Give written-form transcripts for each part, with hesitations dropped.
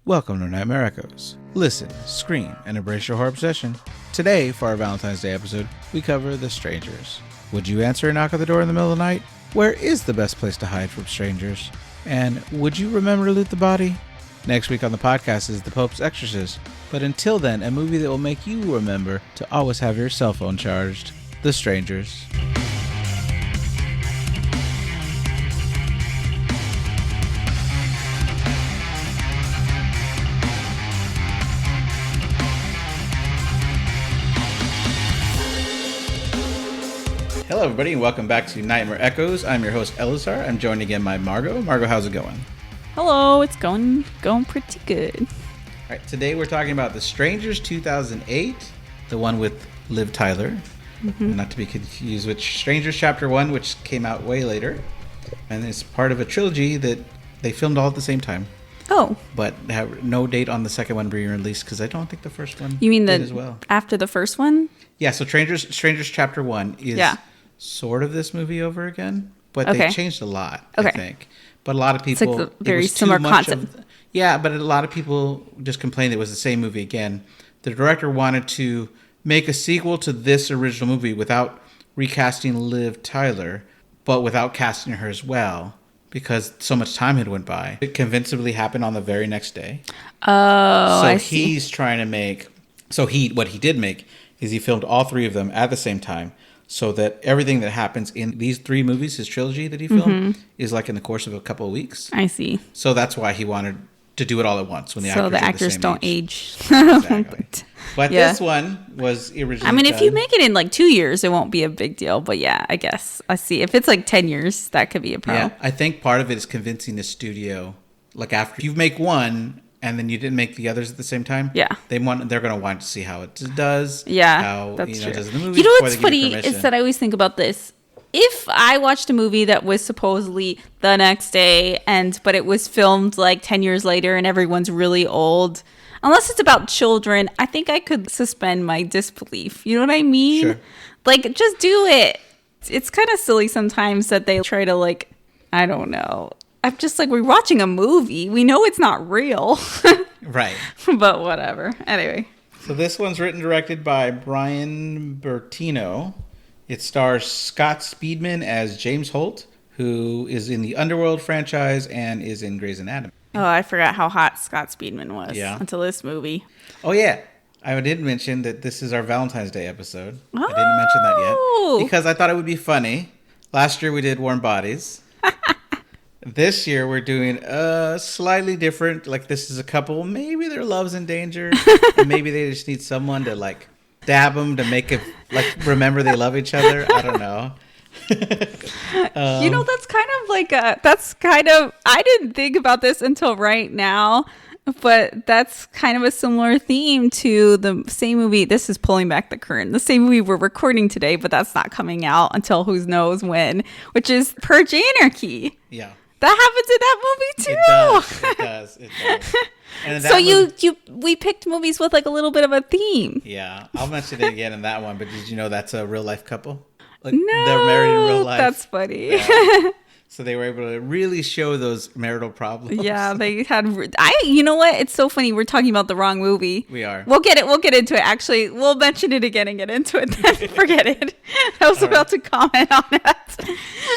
Welcome to Nightmare Echoes. Listen, scream, and embrace your horror obsession. Today, for our Valentine's Day episode, we cover The Strangers. Would you answer a knock at the door in the middle of the night? Where is the best place to hide from strangers? And would you remember to loot the body? Next week on the podcast is The Pope's Exorcist. But until then, a movie that will make you remember to always have your cell phone charged. The Strangers. Hello, everybody, and welcome back to Nightmare Echoes. I'm your host, Elazar. I'm joined again by Margot. Margot, how's it going? Hello, it's going pretty good. All right, today we're talking about The Strangers 2008, the one with Liv Tyler, not to be confused with Strangers Chapter 1, which came out way later, and it's part of a trilogy that they filmed all at the same time. Oh. But have no date on the second one being released, because I don't think the first one You mean did as well. After the first one? Yeah, so Strangers Chapter 1 is sort of this movie over again, but they changed a lot, I think. But a lot of people... It's like a very similar concept. But a lot of people just complained it was the same movie again. The director wanted to make a sequel to this original movie without recasting Liv Tyler, but without casting her as well, because so much time had went by. It convincingly happened on the very next day. Oh, so I see. He's trying to make... what he did make is he filmed all three of them at the same time, so that everything that happens in these three movies, his trilogy that he filmed, is like in the course of a couple of weeks. I see. So that's why he wanted to do it all at once when the actors don't age. Exactly. But this one was originally. I mean, if you make it in like 2 years, it won't be a big deal. But yeah, I guess I see. If it's like 10 years, that could be a problem. Yeah, I think part of it is convincing the studio. Like after you make one and then you didn't make the others at the same time. Yeah, they're going to want to see how it does. Yeah, how that's true. It does in the movie. You know what's funny is that I always think about this. If I watched a movie that was supposedly the next day, but it was filmed like 10 years later and everyone's really old, unless it's about children, I think I could suspend my disbelief. You know what I mean? Sure. Like, just do it. It's kind of silly sometimes that they try to, like, I don't know. I'm just like, we're watching a movie. We know it's not real. Right. But whatever. Anyway. So this one's written and directed by Brian Bertino. It stars Scott Speedman as James Holt, who is in the Underworld franchise and is in Grey's Anatomy. Oh, I forgot how hot Scott Speedman was until this movie. Oh, yeah. I did mention that this is our Valentine's Day episode. I didn't mention that yet because I thought it would be funny. Last year we did Warm Bodies. This year we're doing slightly different. Like, this is a couple, maybe their love's in danger. And maybe they just need someone to, like, dab them to make it, like, remember they love each other. I don't know. You know, I didn't think about this until right now, but that's kind of a similar theme to the same movie. This is pulling back the curtain. The same movie we're recording today, but that's not coming out until who knows when, which is Purge Anarchy. Yeah. That happens in that movie too. It does. And so we picked movies with like a little bit of a theme. Yeah, I'll mention it again in that one. But did you know that's a real life couple? Like, no, they're married in real life. That's funny. Yeah. So they were able to really show those marital problems. Yeah, they had. You know what? It's so funny. We're talking about the wrong movie. We are. We'll get into it. Actually, we'll mention it again and get into it. Then forget it. I was about to comment on that.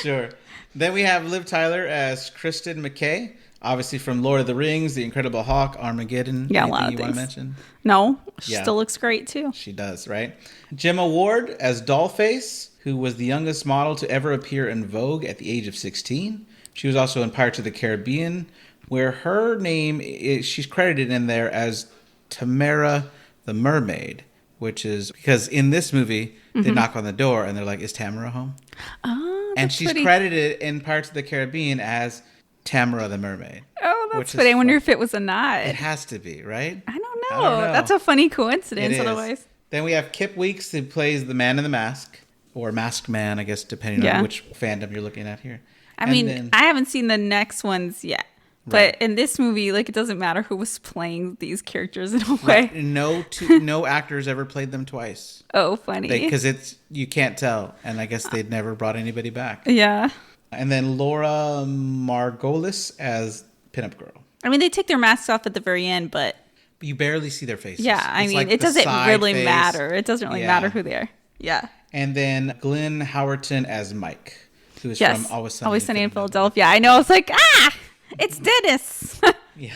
Sure. Then we have Liv Tyler as Kristen McKay, obviously from Lord of the Rings, The Incredible Hulk, Armageddon. Yeah, anything a lot of you things. Want to mention? No, she still looks great too. She does, right? Gemma Ward as Dollface, who was the youngest model to ever appear in Vogue at the age of 16. She was also in Pirates of the Caribbean, where her name she's credited in there as Tamara the Mermaid, which is because in this movie they knock on the door and they're like, "Is Tamara home?" Oh, and she's credited in Pirates of the Caribbean as Tamara the Mermaid. Oh, that's funny. I wonder if it was a nod. It has to be, right? I don't know. That's a funny coincidence otherwise. Then we have Kip Weeks, who plays the Man in the Mask, or Masked Man, I guess, depending on which fandom you're looking at here. I haven't seen the next ones yet. But in this movie, like, it doesn't matter who was playing these characters in a way. Right. No actors ever played them twice. Oh, funny. Because you can't tell. And I guess they'd never brought anybody back. Yeah. And then Laura Margolis as Pinup Girl. I mean, they take their masks off at the very end, but you barely see their faces. yeah, I It's mean, like it the doesn't side really face. matter. It doesn't really matter who they are. Yeah. And then Glenn Howerton as Mike, who is Yes. from Always Sunny in Philadelphia. I know. I was like, it's Dennis. Yeah.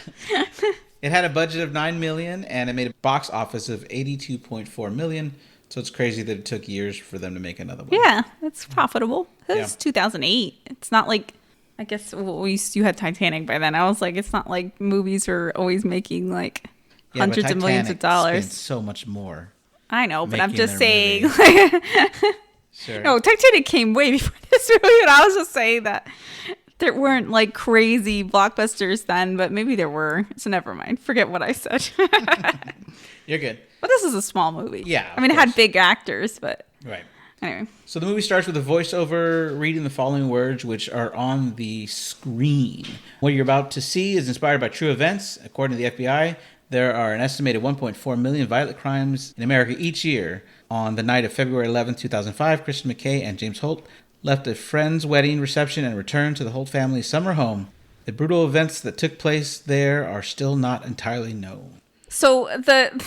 It had a budget of $9 million, and it made a box office of $82.4 million. So it's crazy that it took years for them to make another one. Yeah, it's profitable. It was Yeah. 2008. It's not like, I guess you had Titanic by then. I was like, it's not like movies are always making like hundreds of millions of dollars. Spent so much more. I know, but I'm making just their saying. movie. Sure. No, Titanic came way before this movie, and I was just saying that there weren't like crazy blockbusters then, but maybe there were. So never mind. Forget what I said. You're good. But this is a small movie. Yeah, I mean, it had big actors, but Right. anyway. So the movie starts with a voiceover reading the following words, which are on the screen. What you're about to see is inspired by true events. According to the FBI, there are an estimated 1.4 million violent crimes in America each year. On the night of February 11, 2005, Kristen McKay and James Holt left a friend's wedding reception and returned to the Holt family's summer home. The brutal events that took place there are still not entirely known. So the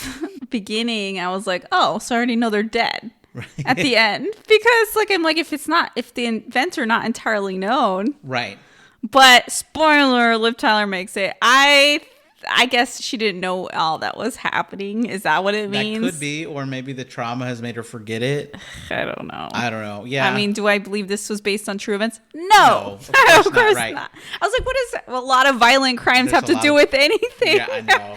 beginning, I was like, oh, so I already know they're dead. Right. At the end, because like I'm like, if the events are not entirely known, Right. but spoiler, Liv Tyler makes it. I guess she didn't know all that was happening. Is that what it means? That could be, or maybe the trauma has made her forget it. I don't know. Yeah. I mean, do I believe this was based on true events? No, of of course course not, right. not. I was like, what is that? Well, a lot of violent crimes There's have to do with anything. Yeah, I know.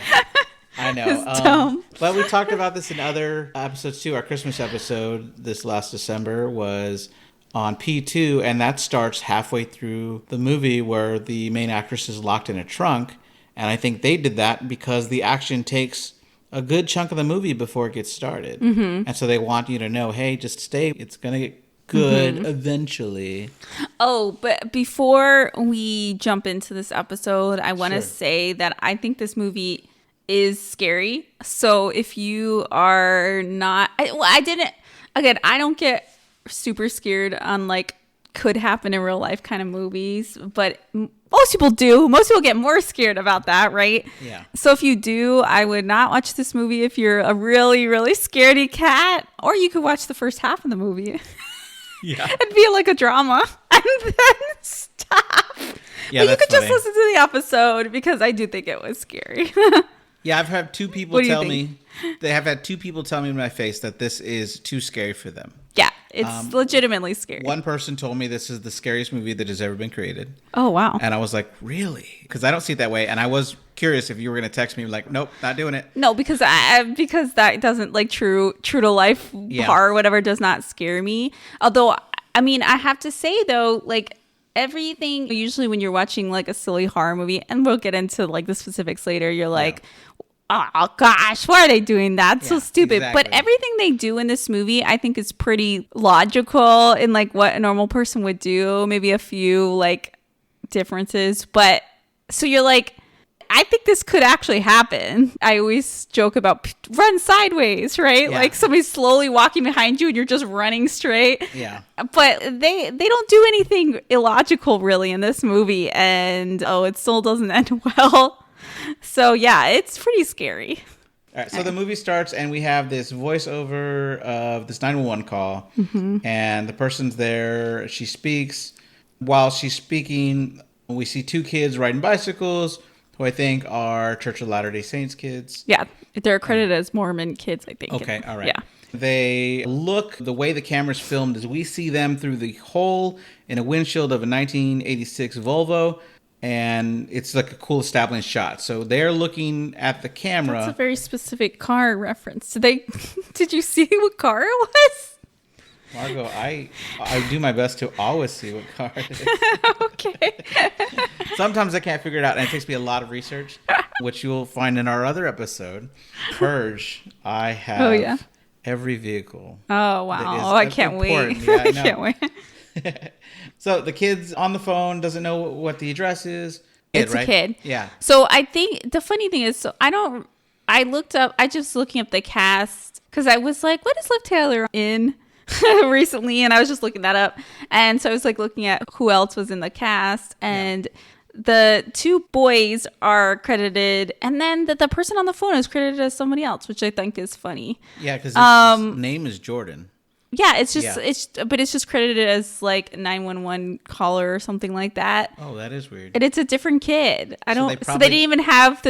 I know. It's dumb. But we talked about this in other episodes too. Our Christmas episode this last December was on P2, and that starts halfway through the movie where the main actress is locked in a trunk. And I think they did that because the action takes a good chunk of the movie before it gets started. Mm-hmm. And so they want you to know, hey, just stay. It's going to get good eventually. Oh, but before we jump into this episode, I want to say that I think this movie is scary. So if you are not, I don't get super scared on like could happen in real life kind of movies, but most people do. Most people get more scared about that, right? Yeah. So if you do, I would not watch this movie if you're a really, really scaredy cat, or you could watch the first half of the movie. Yeah. It'd be like a drama and then stop. Yeah, but you could funny. just listen to the episode because I do think it was scary. Yeah, I've had two people tell me, they have had two people tell me in my face that this is too scary for them. Yeah, it's legitimately scary. One person told me this is the scariest movie that has ever been created. Oh, wow. And I was like, really? Because I don't see it that way. And I was curious if you were going to text me like, nope, not doing it. No, because that doesn't like true to life horror or whatever does not scare me. Although, I mean, I have to say though, like everything, usually when you're watching like a silly horror movie, and we'll get into like the specifics later, you're like, oh gosh, why are they doing that? So stupid. Exactly. But everything they do in this movie, I think is pretty logical in like what a normal person would do. Maybe a few like differences. But so you're like, I think this could actually happen. I always joke about run sideways, right? Yeah. Like somebody's slowly walking behind you and you're just running straight. Yeah. But they don't do anything illogical really in this movie. And it still doesn't end well. So yeah, it's pretty scary. All right, so the movie starts and we have this voiceover of this 911 call, and the person's there. She speaks. While she's speaking, we see two kids riding bicycles, who I think are Church of Latter-day Saints kids. Yeah, they're credited as Mormon kids, I think. Okay, all right. Yeah. They look, the way the camera's filmed is we see them through the hole in a windshield of a 1986 Volvo. And it's like a cool established shot. So they're looking at the camera. That's a very specific car reference. Did you see what car it was? Margo, I do my best to always see what car it is. Okay. Sometimes I can't figure it out, and it takes me a lot of research, which you'll find in our other episode, Purge. I have every vehicle. Oh, wow. I can't wait. Yeah, I know. I can't wait. So the kid's on the phone, doesn't know what the address is. It's right? a kid. Yeah. So I think the funny thing is, I just looking up the cast because I was like, what is Liv Tyler in recently? And I was just looking that up. And so I was like looking at who else was in the cast. And the two boys are credited, and then the person on the phone is credited as somebody else, which I think is funny. Yeah, because his name is Jordan. Yeah, it's just credited as like 911 caller or something like that. Oh, that is weird. And it's a different kid. So they didn't even have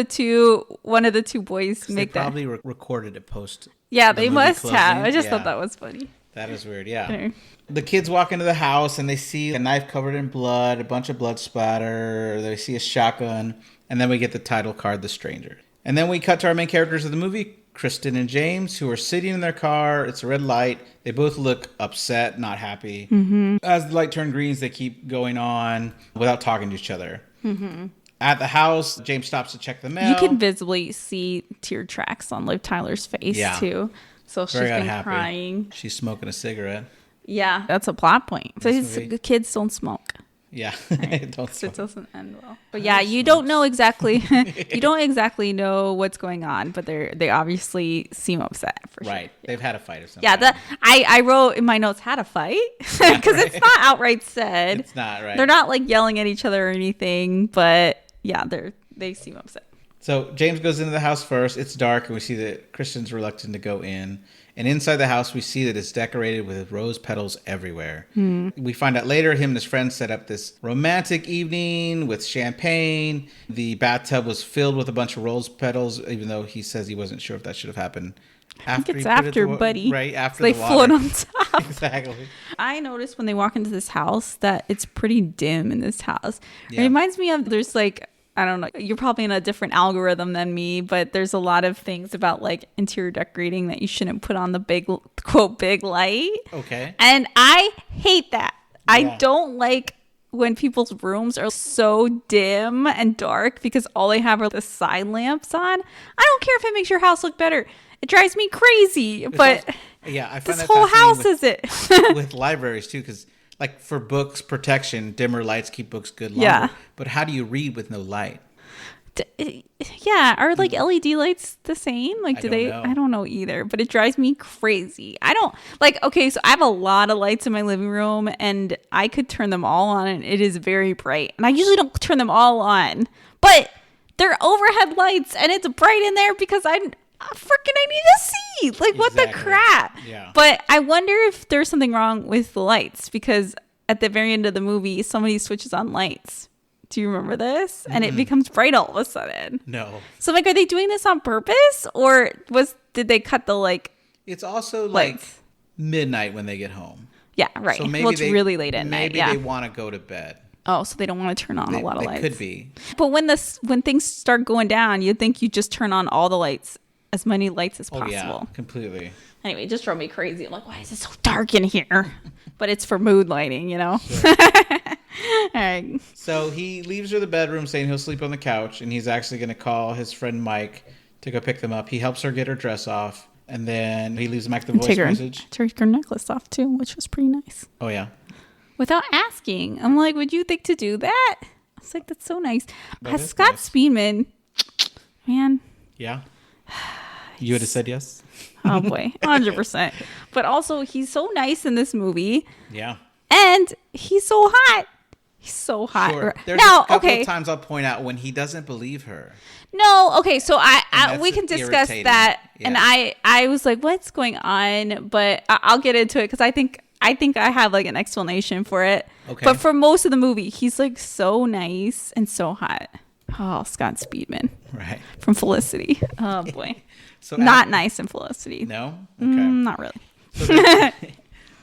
one of the two boys make that. They probably recorded it post. Yeah, they must have. I just thought that was funny. That is weird, yeah. The kids walk into the house and they see a knife covered in blood, a bunch of blood splatter. They see a shotgun, and then we get the title card, The Stranger. And then we cut to our main characters of the movie, Kristen and James, who are sitting in their car. It's a red light. They both look upset, not happy. Mm-hmm. As the light turns green, they keep going on without talking to each other. Mm-hmm. At the house, James stops to check the mail. You can visibly see tear tracks on Liv Tyler's face, too. So she's been crying. She's smoking a cigarette. Yeah, that's a plot point. So the kids don't smoke. Yeah, right? Don't smoke. It doesn't end well. But yeah, you don't know exactly. You don't exactly know what's going on, but they obviously seem upset for sure. Right, they've had a fight or something. Yeah, I wrote in my notes had a fight because it's not outright said. It's not right. They're not like yelling at each other or anything, but yeah, they seem upset. So James goes into the house first. It's dark, and we see that Kristen's reluctant to go in. And inside the house, we see that it's decorated with rose petals everywhere. We find out later him and his friends set up this romantic evening with champagne. The bathtub was filled with a bunch of rose petals, even though he says he wasn't sure if that should have happened. I think it's after, buddy. Right, after they the water. float on top. Exactly. I noticed when they walk into this house that it's pretty dim in this house. Yeah. It reminds me of, there's like, I don't know, you're probably in a different algorithm than me, but there's a lot of things about like interior decorating that you shouldn't put on the big, quote, big light. Okay. And I hate that. Yeah. I don't like when people's rooms are so dim and dark because all they have are the side lamps on. I don't care if it makes your house look better. It drives me crazy, but I find this whole house is it. With libraries too, because like for books protection, dimmer lights keep books good longer. Yeah. But how do you read with no light? Yeah, are like LED lights the same? Like, do they? I don't know either, but it drives me crazy. I don't like. Okay, so I have a lot of lights in my living room, and I could turn them all on, and it is very bright. And I usually don't turn them all on, but they're overhead lights, and it's bright in there because I need to see. Like, what the crap? Yeah. But I wonder if there's something wrong with the lights because at the very end of the movie, somebody switches on lights. Do you remember this? And it becomes bright all of a sudden. No. So like, are they doing this on purpose, or did they cut the like? It's also lights? Like midnight when they get home. Yeah, right. So maybe it's really late at night. Maybe they want to go to bed. Oh, so they don't want to turn on a lot of lights. Could be. But when things start going down, you'd think you just turn on all the lights, as many lights as possible. Yeah, completely. Anyway, it just drove me crazy. I'm like, why is it so dark in here? But it's for mood lighting, you know? Sure. All right. So he leaves her the bedroom saying he'll sleep on the couch, and he's actually going to call his friend Mike to go pick them up. He helps her get her dress off, and then he leaves Mike the voice message. Take her necklace off, too, which was pretty nice. Oh, yeah. Without asking. I'm like, would you think to do that? I was like, that's so nice. Scott Speedman, man. Yeah. You would have said yes? Oh, boy. 100%. But also, he's so nice in this movie. Yeah. And he's so hot. He's so hot. Sure. There's a couple of times I'll point out when he doesn't believe her. No, okay, so we can discuss that. Yeah. And I was like, what's going on? But I'll get into it because I think I have like an explanation for it. Okay. But for most of the movie, he's like so nice and so hot. Oh, Scott Speedman. Right. From Felicity. Oh, boy. Not nice in Felicity. No? Okay. Not really.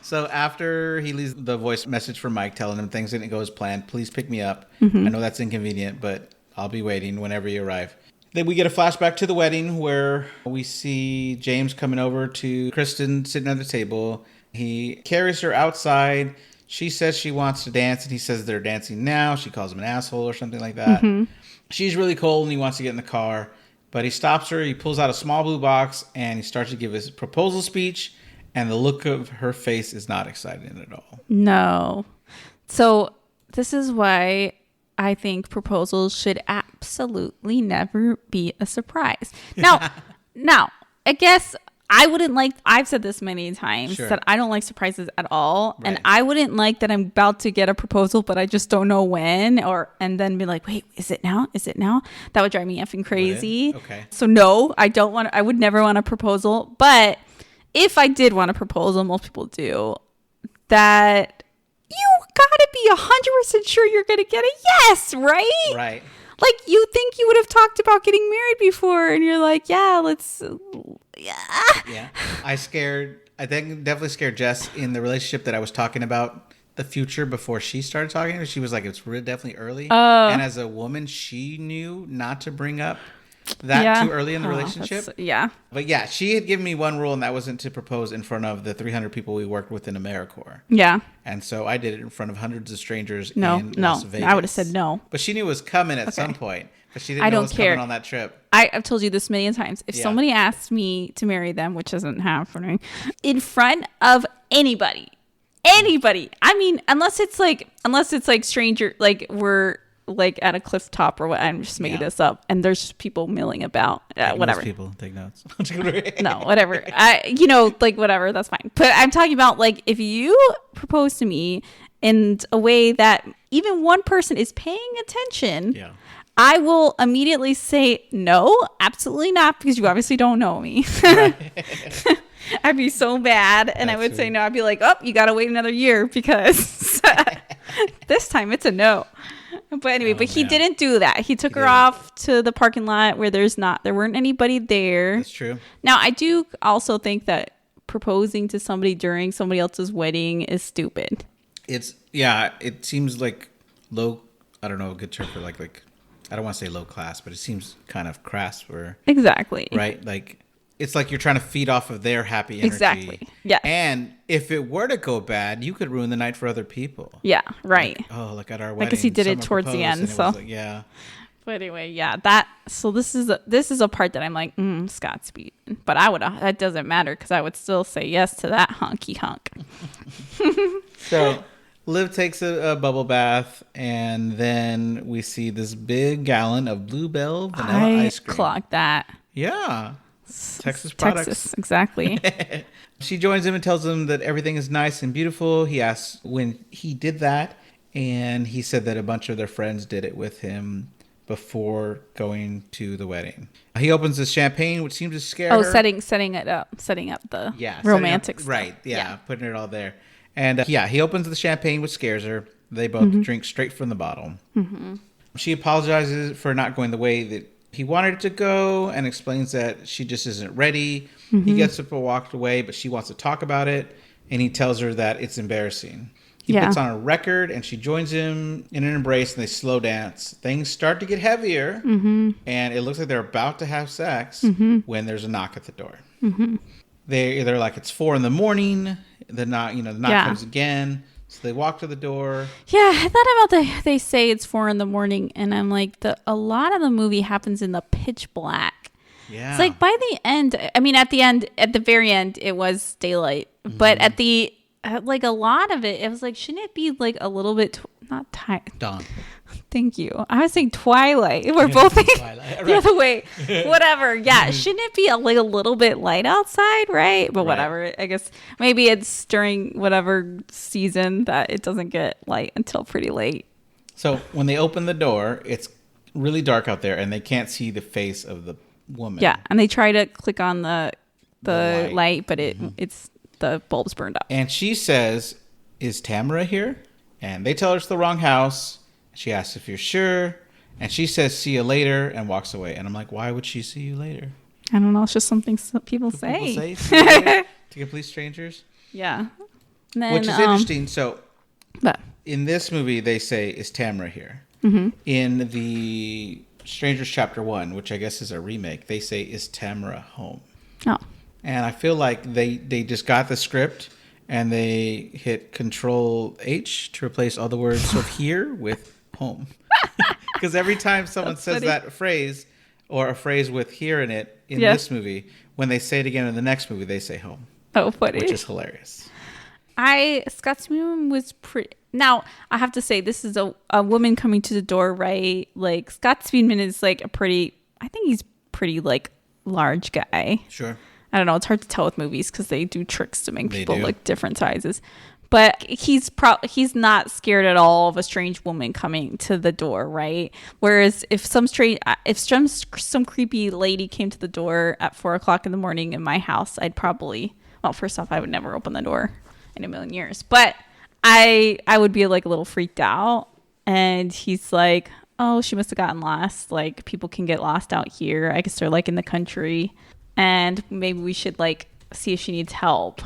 So after he leaves the voice message from Mike telling him things didn't go as planned, please pick me up. I know that's inconvenient, but I'll be waiting whenever you arrive. Then we get a flashback to the wedding where we see James coming over to Kristen sitting at the table. He carries her outside. She says she wants to dance, and he says they're dancing now. She calls him an asshole or something like that. She's really cold, and he wants to get in the car. But he stops her. He pulls out a small blue box, and he starts to give his proposal speech. And the look of her face is not exciting at all. No. So this is why I think proposals should absolutely never be a surprise. Now, I guess I wouldn't like, I've said this many times, Sure. that I don't like surprises at all. Right. And I wouldn't like that I'm about to get a proposal, but I just don't know when, and then be like, wait, is it now? Is it now? That would drive me effing crazy. Okay. So no, I would never want a proposal. But if I did want a proposal, most people do, that you gotta be 100% sure you're gonna get a yes, right? Right. Like, you think you would have talked about getting married before, and you're like, yeah, let's, yeah. Yeah. I think definitely scared Jess in the relationship that I was talking about the future before she started talking. She was like, it's really definitely early. And as a woman, she knew not to bring up that too early in the relationship. Yeah. But yeah, she had given me one rule, and that wasn't to propose in front of the 300 people we worked with in AmeriCorps. Yeah. And so I did it in front of hundreds of strangers in No. Las Vegas. I would have said no. But she knew it was coming at some point. But she didn't know it was coming on that trip. I've told you this many times. If somebody asked me to marry them, which isn't happening, in front of anybody, I mean, unless it's like stranger, like we're like at a cliff top or what, I'm just making this up, and there's people milling about, whatever. People take notes. No, whatever. Like whatever, that's fine. But I'm talking about, like, if you propose to me in a way that even one person is paying attention, I will immediately say no, absolutely not, because you obviously don't know me. I'd be so bad, and I would say no. I'd be like, oh, you got to wait another year, because this time it's a no. But anyway, he didn't do that. He took her off to the parking lot where there weren't anybody there. That's true. Now, I do also think that proposing to somebody during somebody else's wedding is stupid. It seems like low, I don't know a good term for like I don't want to say low class, but it seems kind of crass for exactly. Right? Like, it's like you're trying to feed off of their happy energy. Exactly. Yeah. And if it were to go bad, you could ruin the night for other people. Yeah, right. Like at our wedding. I guess he did it towards the end, so. Yeah. But anyway, so this is a part that I'm like, Scott Speed. But that doesn't matter, because I would still say yes to that honky hunk. So Liv takes a bubble bath, and then we see this big gallon of Bluebell vanilla ice cream. I clocked that. Yeah. Texas products. Texas, exactly. She joins him and tells him that everything is nice and beautiful. He asks when he did that, and he said that a bunch of their friends did it with him before going to the wedding. He opens the champagne, which seems to scare her. setting up the romantic stuff. Right, putting it all there. And he opens the champagne, which scares her. They both drink straight from the bottle. Mm-hmm. She apologizes for not going the way that he wanted it to go, and explains that she just isn't ready. Mm-hmm. He gets up and walked away, but she wants to talk about it, and he tells her that it's embarrassing. He puts on a record, and she joins him in an embrace, and they slow dance. Things start to get heavier, and it looks like they're about to have sex when there's a knock at the door. Mm-hmm. They're like, it's 4 a.m. The knock comes again. So they walk to the door. Yeah, I thought about they say it's 4 a.m, and I'm like, a lot of the movie happens in the pitch black. Yeah, it's like by the end. I mean, at the very end, it was daylight, but at the like a lot of it, it was like, shouldn't it be like a little bit not dawn? Thank you. I was saying twilight. We're both Twilight. The other way. Whatever. Yeah. Shouldn't it be a little bit light outside, right? But whatever. I guess maybe it's during whatever season that it doesn't get light until pretty late. So when they open the door, it's really dark out there, and they can't see the face of the woman. Yeah, and they try to click on the light, but it's the bulb's burned up. And she says, "Is Tamara here?" And they tell her it's the wrong house. She asks if you're sure, and she says, "See you later," and walks away. And I'm like, why would she see you later? I don't know. It's just something people say. People say see you later to complete strangers. Yeah. Then, which is interesting. So in this movie, they say, "Is Tamara here?" Mm-hmm. In the Strangers Chapter 1, which I guess is a remake, they say, "Is Tamara home?" Oh. And I feel like they just got the script and they hit Control H to replace all the words of here with home. Because every time someone says that phrase, or a phrase with here in it in this movie, when they say it again in the next movie, they say home. Oh, funny. Which is hilarious. Scott Speedman was pretty... Now, I have to say, this is a woman coming to the door, right? Like, Scott Speedman is like I think he's pretty, like, large guy. Sure. I don't know. It's hard to tell with movies because they do tricks to make people do. look different sizes. But he's not scared at all of a strange woman coming to the door, right? Whereas if some creepy lady came to the door at 4:00 in the morning in my house, I'd probably, well, first off, I would never open the door in a million years. But I would be like a little freaked out. And he's like, oh, she must have gotten lost. Like, people can get lost out here. I guess they're like in the country. And maybe we should like see if she needs help.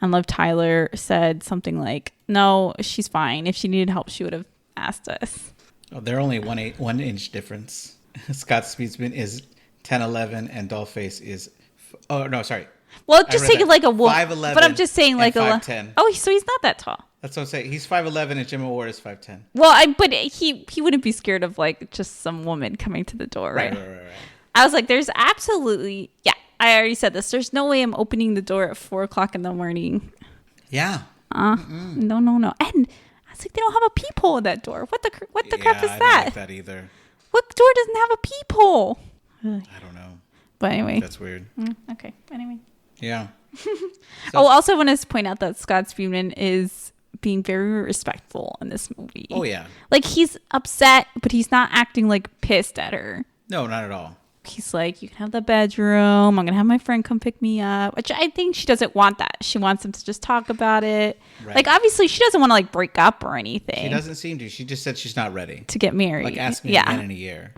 And Liv Tyler said something like, no, she's fine. If she needed help, she would have asked us. Oh, they're only 1 inch difference. Scott Speedman is 10'11" and Dollface is, oh, no, sorry. Well, just take it like a woman. 5'11", but I'm just saying like 5'10". Oh, so he's not that tall. That's what I'm saying. He's 5'11" and Jim Ward is 5'10". Well, but he wouldn't be scared of like just some woman coming to the door, right? Right. I was like, there's absolutely, yeah. I already said this. There's no way I'm opening the door at 4:00 in the morning. Yeah. No. And I was like, they don't have a peephole in that door. What the crap is I that? don't like that either. What door doesn't have a peephole? I don't know. But anyway. That's weird. Okay. Anyway. Yeah. Also want to point out that Scott Speedman is being very respectful in this movie. Oh, yeah. Like, he's upset, but he's not acting like pissed at her. No, not at all. He's like, you can have the bedroom. I'm going to have my friend come pick me up. Which I think she doesn't want that. She wants them to just talk about it. Right. Like, obviously, she doesn't want to, like, break up or anything. She doesn't seem to. She just said she's not ready. To get married. Like, ask me again in a year.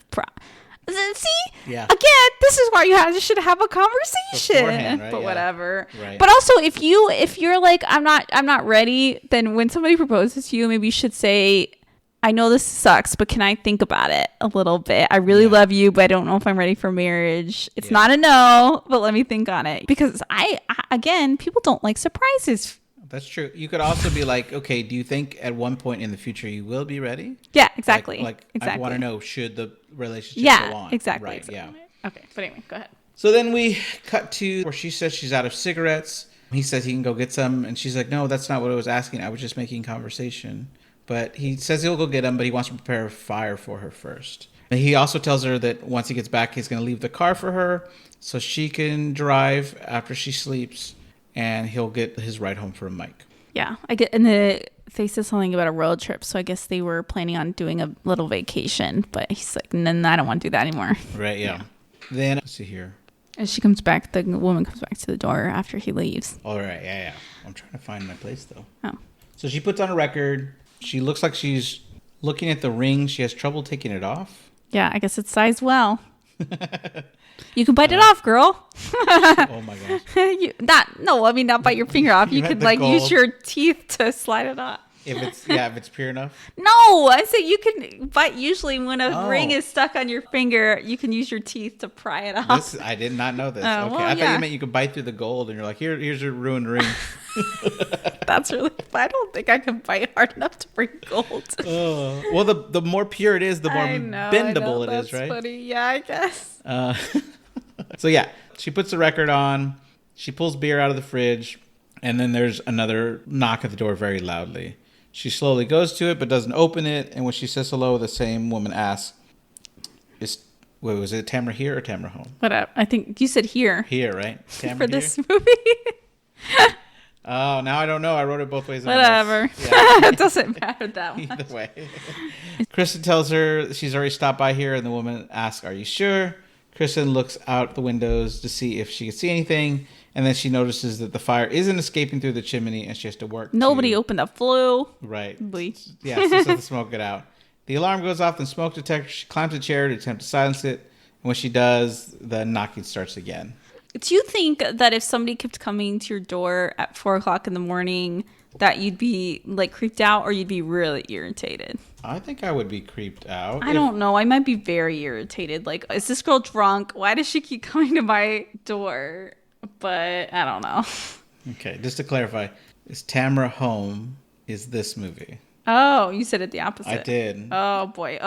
See? Yeah. Again, this is why you should have a conversation. Beforehand, right? But whatever. Right. But also, if you're like, I'm not ready, then when somebody proposes to you, maybe you should say, I know this sucks, but can I think about it a little bit? I really love you, but I don't know if I'm ready for marriage. It's not a no, but let me think on it. Because again, people don't like surprises. That's true. You could also be like, okay, do you think at one point in the future you will be ready? Yeah, exactly. Exactly. I want to know, should the relationship go on? Exactly. Right, exactly. yeah. Okay, but anyway, go ahead. So then we cut to where she says she's out of cigarettes. He says he can go get some. And she's like, no, that's not what I was asking. I was just making conversation. But he says he'll go get them, but he wants to prepare a fire for her first. And he also tells her that once he gets back, he's going to leave the car for her so she can drive after she sleeps, and he'll get his ride home from Mike. Yeah, they said something about a road trip, so I guess they were planning on doing a little vacation, but he's like, no, I don't want to do that anymore. Right, yeah. Then, let's see here. And she comes back, the woman comes back to the door after he leaves. All right, yeah. I'm trying to find my place, though. Oh. So she puts on a record. She looks like she's looking at the ring. She has trouble taking it off. Yeah, I guess it's sized well. You can bite it off, girl. Oh my gosh. Not bite your finger off. You could use your teeth to slide it off. If it's pure enough. No, I say you can bite. Usually, when a ring is stuck on your finger, you can use your teeth to pry it off. I did not know this. Oh, okay, well, I thought you meant you could bite through the gold, and you're like, here's your ruined ring. That's really. I don't think I can bite hard enough to break gold. Well, the more pure it is, the more bendable it is, right? That's funny. Yeah, I guess. So yeah, she puts the record on. She pulls beer out of the fridge, and then there's another knock at the door very loudly. She slowly goes to it, but doesn't open it. And when she says hello, the same woman asks, was it Tamara here or Tamara home? Whatever. I think you said here. Here, right? Tamara for here? this movie. Oh, now I don't know. I wrote it both ways. Whatever. Yeah. It doesn't matter that much. Either way. Kristen tells her she's already stopped by here, and the woman asks, are you sure? Kristen looks out the windows to see if she can see anything, and then she notices that the fire isn't escaping through the chimney, and she has to work. Nobody opened the flue. Right. Bleep. Yeah, so the smoke get out. The alarm goes off, the smoke detector. She climbs a chair to attempt to silence it. And when she does, the knocking starts again. Do you think that if somebody kept coming to your door at 4:00 in the morning, that you'd be like creeped out, or you'd be really irritated? I think I would be creeped out. I don't know. I might be very irritated. Like, is this girl drunk? Why does she keep coming to my door? But I don't know. Okay, just to clarify, is Tamara home? Is this movie? Oh, you said it the opposite. I did. Oh boy.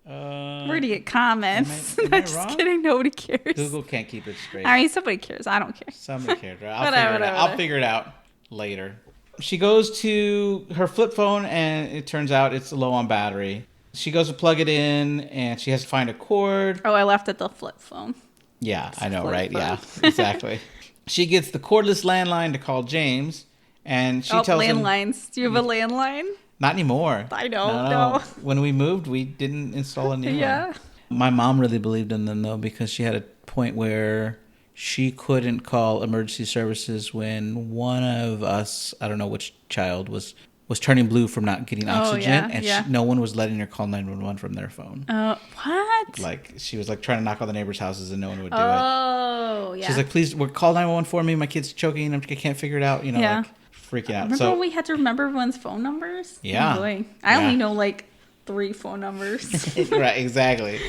Where do you get comments? Am I Just wrong? kidding. Nobody cares. Google can't keep it straight. I mean, somebody cares. I don't care. Somebody cares. Right? I'll figure it out later. She goes to her flip phone, and it turns out it's low on battery. She goes to plug it in, and she has to find a cord. Oh, I left at the flip phone. Yeah, I know, right? Yeah, exactly. She gets the cordless landline to call James, and she tells him... landlines. Do you have a landline? Not anymore. I don't No. When we moved, we didn't install a new one. My mom really believed in them, though, because she had a point where she couldn't call emergency services when one of us, I don't know which child, was turning blue from not getting oxygen, no one was letting her call 911 from their phone. What? Like, she was like trying to knock on the neighbors' houses and no one would do it. Oh, yeah. She's like, please, call 911 for me. My kid's choking. I can't figure it out. Like freaking out. Remember when we had to remember everyone's phone numbers? Yeah. Oh, boy. I only know like 3 phone numbers. Right, exactly.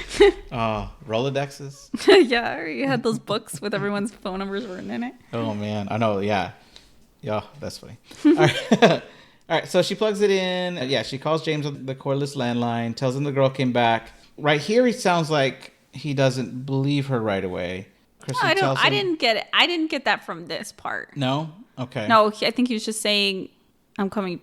Oh, Rolodexes. Yeah, you had those books with everyone's phone numbers written in it. Oh, man. I know, yeah. Yeah, that's funny. All right. All right, so she plugs it in. Yeah, she calls James on the cordless landline, tells him the girl came back. Right here, he sounds like he doesn't believe her right away. I didn't get it. I didn't get that from this part. No? Okay. No, I think he was just saying, I'm coming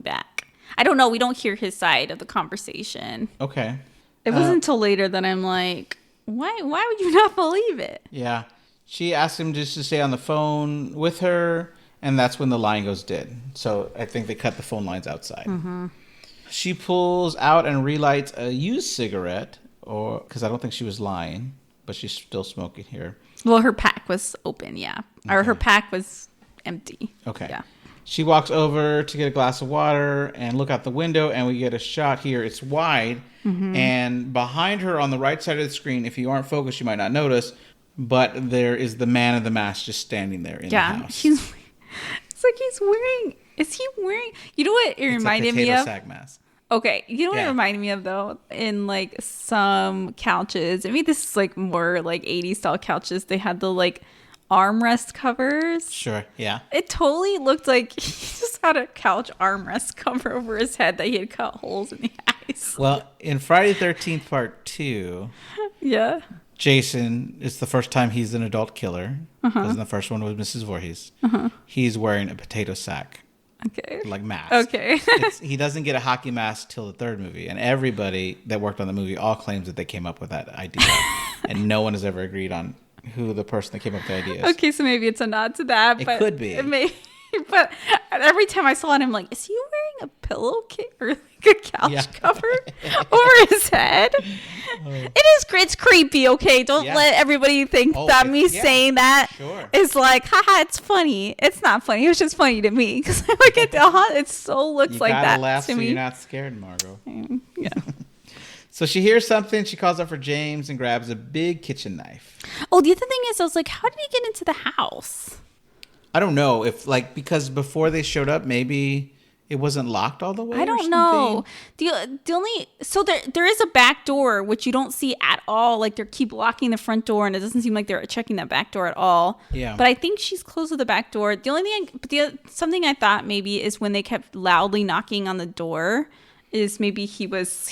back. I don't know. We don't hear his side of the conversation. Okay. It wasn't until later that I'm like, why would you not believe it? Yeah. She asked him just to stay on the phone with her. And that's when the line goes dead. So I think they cut the phone lines outside. Mm-hmm. She pulls out and relights a used cigarette, because I don't think she was lying, but she's still smoking here. Well, her pack was open, yeah. Okay. Or her pack was empty. Okay. Yeah. She walks over to get a glass of water and look out the window, and we get a shot here. It's wide, and behind her on the right side of the screen, if you aren't focused, you might not notice, but there is the man in the mask just standing there in the house. It's like is he wearing, you know what it reminded me of? It's a potato sack mask. Okay, you know what it reminded me of, though? In, like, some couches, I mean, this is, like, more, like, 80s style couches. They had the, like, armrest covers. Sure, yeah. It totally looked like he just had a couch armrest cover over his head that he had cut holes in the eyes. Well, in Friday the 13th Part 2... Yeah. Jason, it's the first time he's an adult killer. Because in the first one was Mrs. Voorhees. He's wearing a potato sack. Okay. Like mask. Okay. He doesn't get a hockey mask till the third movie. And everybody that worked on the movie all claims that they came up with that idea. And no one has ever agreed on who the person that came up with the idea is. Okay, so maybe it's a nod to that. It could be. It may, but every time I saw it, I'm like, is he wearing a pillowcase or like a couch cover over his head? It's creepy, okay? Don't let everybody think that me saying that is like, haha, it's funny. It's not funny. It was just funny to me because I look at it so looks like that to me. You gotta laugh so you're not scared, Margot. Yeah. So she hears something. She calls out for James and grabs a big kitchen knife. Oh, the other thing is, I was like, how did he get into the house? I don't know if because before they showed up, maybe it wasn't locked all the way. I don't know. The only there is a back door which you don't see at all. Like they keep locking the front door, and it doesn't seem like they're checking that back door at all. Yeah. But I think she's close to the back door. The only thing, something I thought maybe is when they kept loudly knocking on the door, is maybe he was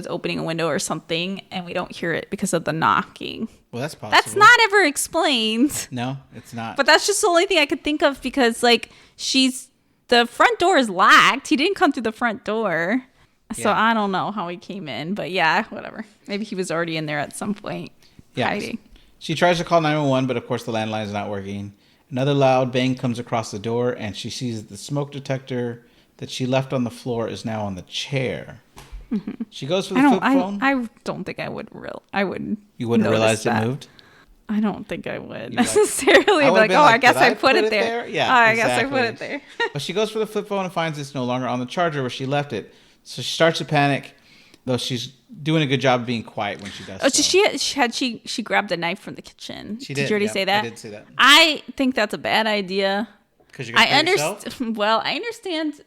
opening a window or something, and we don't hear it because of the knocking. Well, that's possible. That's not ever explained. No, it's not. But that's just the only thing I could think of because the front door is locked. He didn't come through the front door. So I don't know how he came in, but yeah, whatever. Maybe he was already in there at some point hiding. She tries to call 911, but of course the landline is not working. Another loud bang comes across the door, and she sees the smoke detector that she left on the floor is now on the chair. Mm-hmm. She goes for the flip phone. I don't think I would. You wouldn't realize it moved? I don't think I would necessarily. I guess I put it there. Yeah, I guess I put it there. But she goes for the flip phone and finds it's no longer on the charger where she left it. So she starts to panic, though she's doing a good job of being quiet when she does. She grabbed a knife from the kitchen. She did you already say that? I did say that. I think that's a bad idea. Because you're going to yourself? Well, I understand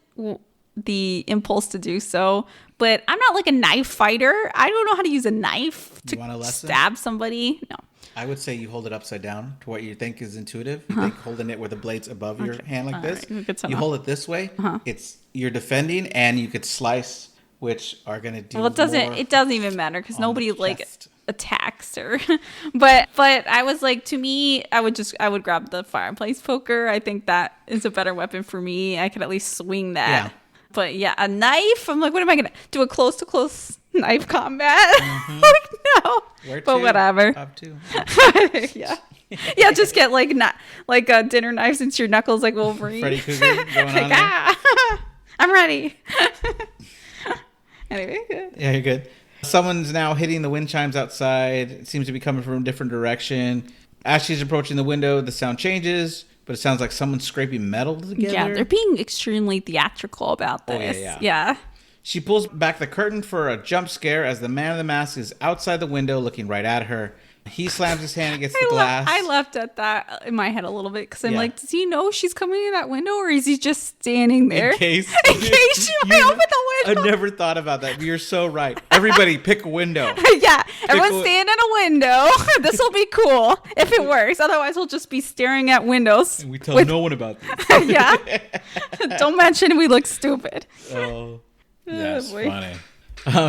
the impulse to do so, but I'm not like a knife fighter. I don't know how to use a knife to stab somebody. No. I would say you hold it upside down to what you think is intuitive. You think holding it with the blades above your hand like this. Right. You hold it this way. You're defending, and you could slice, which are going to do. Well, it doesn't even matter because nobody attacks her. but I was like, to me, I would grab the fireplace poker. I think that is a better weapon for me. I could at least swing that. Yeah. But yeah, a knife. I'm like, what am I gonna do? A close to close knife combat. Like, no. Where but to? whatever. Up to. Yeah. Yeah, just get like dinner knives into your knuckles like Wolverine. Freddy Krueger going on there. I'm ready. Anyway. Yeah, you're good. Someone's now hitting the wind chimes outside. It seems to be coming from a different direction. As she's approaching the window, the sound changes, but it sounds like someone's scraping metal together. Yeah, they're being extremely theatrical about this. Oh, yeah. She pulls back the curtain for a jump scare as the man in the mask is outside the window looking right at her. He slams his hand against the glass. I laughed at that in my head a little bit because I'm like, does he know she's coming in that window or is he just standing there? In case she might open the window. I never thought about that, but you're so right. Everybody pick a window. Yeah, everyone stand in a window. This will be cool if it works. Otherwise, we'll just be staring at windows. And we tell no one about this. Yeah. Don't mention we look stupid. Oh, that's funny.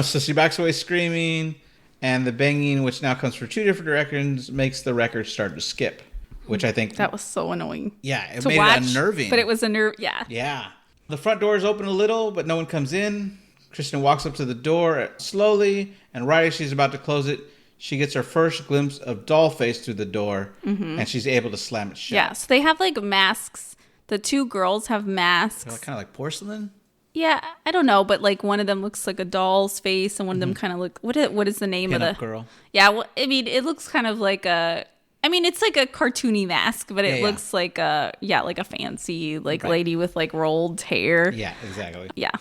So she backs away screaming. And the banging, which now comes from two different directions, makes the record start to skip, which I think... That was so annoying. Yeah, it made it unnerving. But it was yeah. Yeah. The front door is open a little, but no one comes in. Kristen walks up to the door slowly, and right as she's about to close it, she gets her first glimpse of Dollface through the door, and she's able to slam it shut. Yeah, so they have like masks. The two girls have masks. They're kind of like porcelain? Yeah, I don't know, but like one of them looks like a doll's face, and one of them kind of look. What is the name of the girl? Yeah, well, I mean, it looks kind of like it's like a cartoony mask, but it looks like like a fancy lady with like rolled hair. Yeah, exactly. Yeah.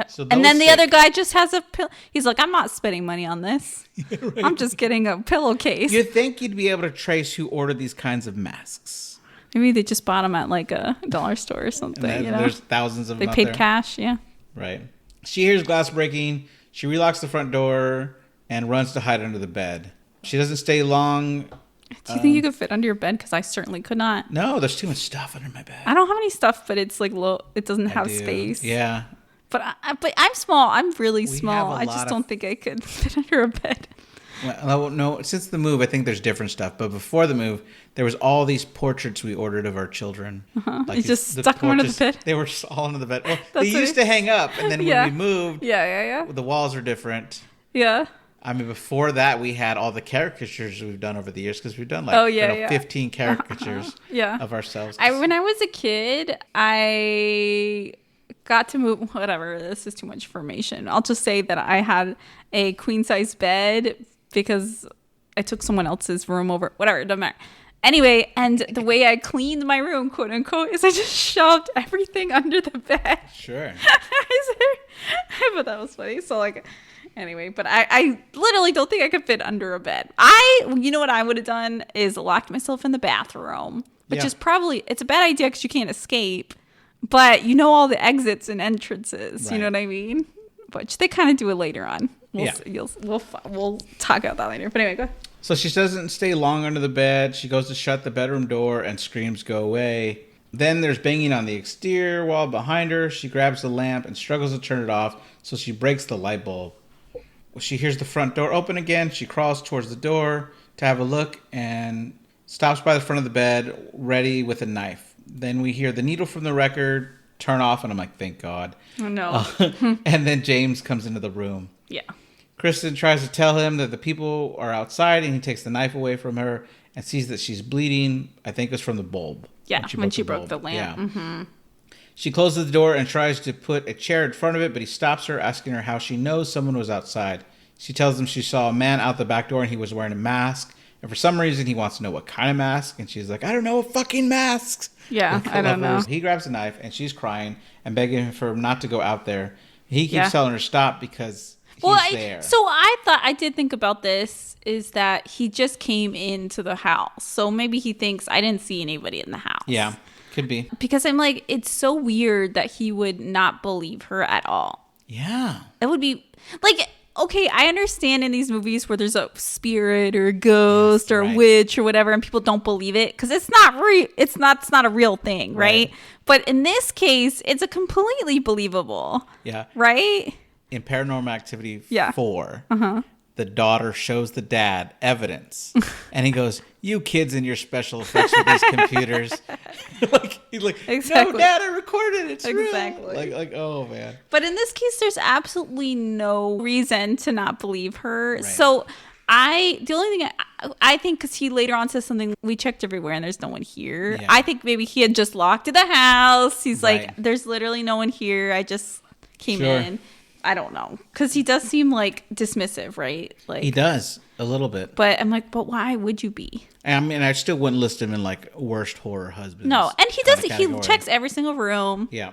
So and then the other guy just has a pill. He's like, I'm not spending money on this. Yeah, right. I'm just getting a pillowcase. You'd think you'd be able to trace who ordered these kinds of masks. Maybe they just bought them at like a dollar store or something. There's thousands of them. They paid cash, yeah. Right. She hears glass breaking. She relocks the front door and runs to hide under the bed. She doesn't stay long. Do you think you could fit under your bed? Because I certainly could not. No, there's too much stuff under my bed. I don't have any stuff, but it's like low. It doesn't have space. Yeah. But I'm small. I'm really small. I just don't think I could fit under a bed. Well, no, since the move, I think there's different stuff. But before the move, there was all these portraits we ordered of our children. You just stuck them under the bed? They were all under the bed. Well, they used to hang up, and then when we moved, yeah, the walls are different. Yeah. I mean, before that, we had all the caricatures we've done over the years because we've done 15 caricatures of ourselves. When I was a kid, I got to move. Whatever, this is too much information. I'll just say that I had a queen size bed because I took someone else's room over. Whatever, it doesn't matter. Anyway, and the way I cleaned my room, quote unquote, is I just shoved everything under the bed. Sure. I thought that was funny. So anyway, but I literally don't think I could fit under a bed. You know what I would have done is locked myself in the bathroom, which is probably, it's a bad idea because you can't escape, but you know all the exits and entrances. Right. You know what I mean? Which they kind of do it later on. We'll talk about that later. But anyway, go ahead. So she doesn't stay long under the bed. She goes to shut the bedroom door and screams go away. Then there's banging on the exterior wall behind her. She grabs the lamp and struggles to turn it off, so she breaks the light bulb. She hears the front door open again. She crawls towards the door to have a look and stops by the front of the bed, ready with a knife. Then we hear the needle from the record turn off, and I'm like, thank God. Oh, no. And then James comes into the room. Yeah. Kristen tries to tell him that the people are outside, and he takes the knife away from her and sees that she's bleeding. I think it was from the bulb. Yeah, when she broke the lamp. Yeah. Mm-hmm. She closes the door and tries to put a chair in front of it, but he stops her, asking her how she knows someone was outside. She tells him she saw a man out the back door, and he was wearing a mask. And for some reason, he wants to know what kind of mask. And she's like, I don't know, fucking masks. Yeah, I don't know. He grabs a knife, and she's crying and begging for him not to go out there. He keeps telling her stop because... there. So I did think about this, is that he just came into the house. So maybe he thinks I didn't see anybody in the house. Yeah, could be. Because I'm like, it's so weird that he would not believe her at all. Yeah. It would be like, okay, I understand in these movies where there's a spirit or a ghost or a witch or whatever, and people don't believe it because it's not real. It's not a real thing, right? But in this case, it's a completely believable. Yeah. Right? In Paranormal Activity 4, the daughter shows the dad evidence. And he goes, you kids and your special effects with these computers. He's like, exactly. No, Dad, I recorded it. It's exactly. real. Like, oh, man. But in this case, there's absolutely no reason to not believe her. Right. So the only thing I think, because he later on says something, we checked everywhere and there's no one here. Yeah. I think maybe he had just locked the house. He's like, there's literally no one here. I just came in. I don't know. Because he does seem like dismissive, right? Like he does a little bit. But I'm like, but why would you be? I mean, I still wouldn't list him in like worst horror husbands. No, and he does. He checks every single room. Yeah.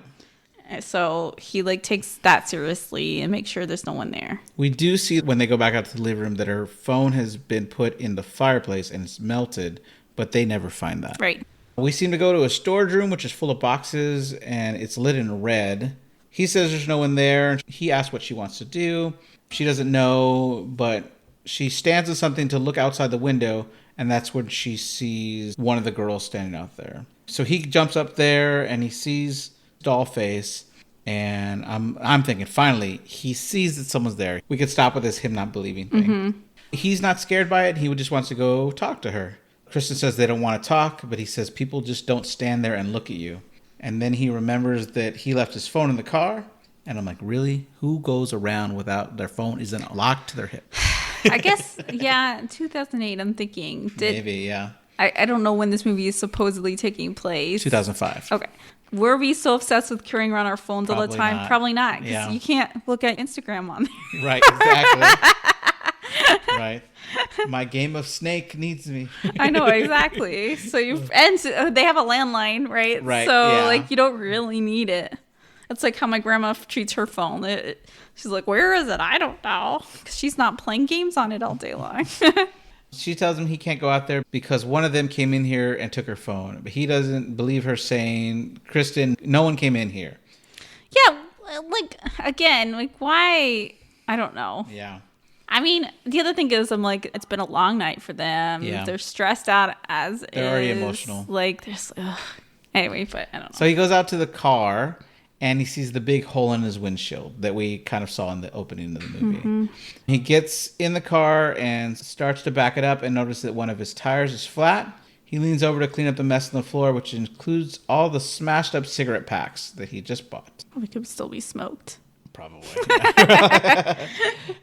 So he like takes that seriously and makes sure there's no one there. We do see when they go back out to the living room that her phone has been put in the fireplace and it's melted, but they never find that. Right. We seem to go to a storage room, which is full of boxes, and it's lit in red. He says there's no one there. He asks what she wants to do. She doesn't know, but she stands at something to look outside the window, and that's when she sees one of the girls standing out there. So he jumps up there, and he sees Dollface, and I'm thinking, finally, he sees that someone's there. We could stop with this him not believing thing. Mm-hmm. He's not scared by it. He just wants to go talk to her. Kristen says they don't want to talk, but he says people just don't stand there and look at you. And then he remembers that he left his phone in the car. And I'm like, really? Who goes around without their phone isn't locked to their hip? I guess, yeah, 2008, I'm thinking. Maybe, yeah. I don't know when this movie is supposedly taking place. 2005. Okay. Were we so obsessed with carrying around our phones all the time? Not. Probably not. Because you can't look at Instagram on there. Right, exactly. Right. My game of Snake needs me. I know, exactly. So they have a landline, right? Right. So like you don't really need it. It's like how my grandma treats her phone. She's like, where is it? I don't know. Because she's not playing games on it all day long. She tells him he can't go out there because one of them came in here and took her phone. But he doesn't believe her saying, Kristen, no one came in here. Yeah. Like, again, like why? I don't know. Yeah. I mean, the other thing is, I'm like, it's been a long night for them. Yeah. They're stressed out as They're already emotional. Like, there's, anyway, but I don't know. So he goes out to the car and he sees the big hole in his windshield that we kind of saw in the opening of the movie. Mm-hmm. He gets in the car and starts to back it up and notices that one of his tires is flat. He leans over to clean up the mess on the floor, which includes all the smashed up cigarette packs that he just bought. They could still be smoked. Probably. Yeah.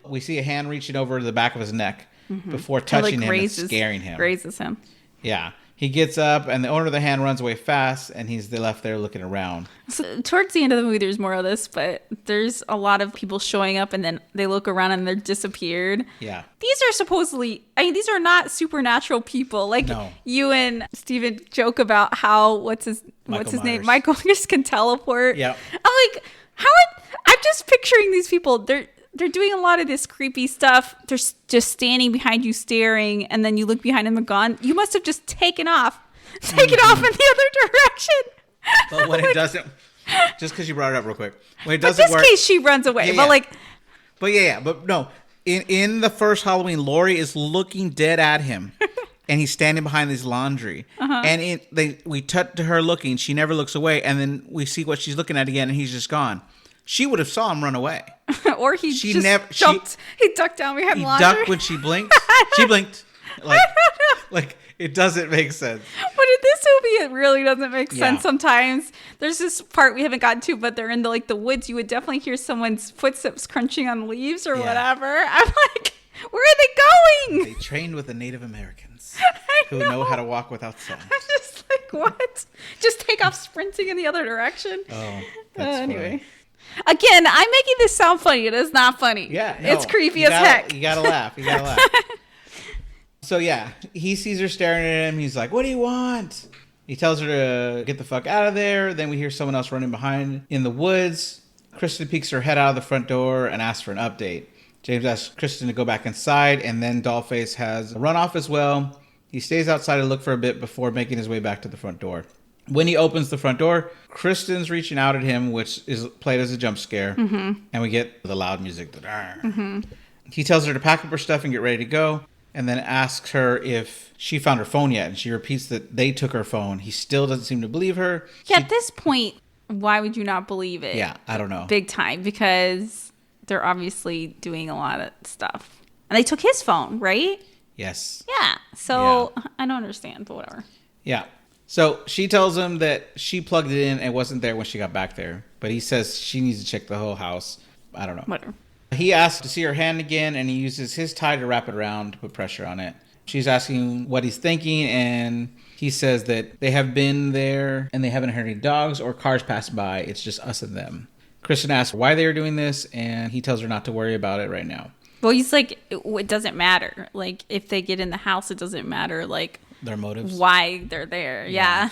We see a hand reaching over the back of his neck before touching him and scaring him. Grazes him. Yeah. He gets up and the owner of the hand runs away fast and he's left there looking around. So towards the end of the movie, there's more of this, but there's a lot of people showing up and then they look around and they're disappeared. Yeah. These are supposedly, these are not supernatural people. Like you and Steven joke about how, what's his name? Michael Myers can teleport. Yeah. I'm like, I'm just picturing these people. They're doing a lot of this creepy stuff. They're just standing behind you staring, and then you look behind them and gone. You must have just taken off in the other direction. But when it doesn't, just because you brought it up real quick, when it doesn't work. In this case, she runs away. Yeah, but but no. In the first Halloween, Laurie is looking dead at him. And he's standing behind his laundry. Uh-huh. And we cut to her looking. She never looks away. And then we see what she's looking at again, and he's just gone. She would have saw him run away. Or he jumped. He ducked down behind the laundry. He ducked when she blinked. She blinked. Like, it doesn't make sense. But in this movie, it really doesn't make sense sometimes. There's this part we haven't gotten to, but they're in the woods. You would definitely hear someone's footsteps crunching on leaves or whatever. I'm like, where are they going? They trained with the Native Americans who know how to walk without sound. I'm just like, what? Just take off sprinting in the other direction? Oh, that's anyway. funny. Again, I'm making this sound funny. It is not funny. Yeah, no, it's creepy as heck. You gotta laugh. So yeah, he sees her staring at him. He's like, what do you want? He tells her to get the fuck out of there. Then we hear someone else running behind in the woods. Kristen peeks her head out of the front door and asks for an update. James asks Kristen to go back inside, and then Dollface has a run off as well. He stays outside to look for a bit before making his way back to the front door. When he opens the front door, Kristen's reaching out at him, which is played as a jump scare. Mm-hmm. And we get the loud music. Mm-hmm. He tells her to pack up her stuff and get ready to go. And then asks her if she found her phone yet. And she repeats that they took her phone. He still doesn't seem to believe her. Yeah, at this point, why would you not believe it? Yeah, I don't know. Big time. Because they're obviously doing a lot of stuff. And they took his phone, right? Yes. Yeah. So I don't understand, but whatever. Yeah. So she tells him that she plugged it in and wasn't there when she got back there. But he says she needs to check the whole house. I don't know. Whatever. He asks to see her hand again, and he uses his tie to wrap it around to put pressure on it. She's asking what he's thinking, and he says that they have been there and they haven't heard any dogs or cars pass by. It's just us and them. Kristen asks why they are doing this, and he tells her not to worry about it right now. Well, he's like, it doesn't matter. Like, if they get in the house, it doesn't matter, like, their motives. Why they're there. Yeah.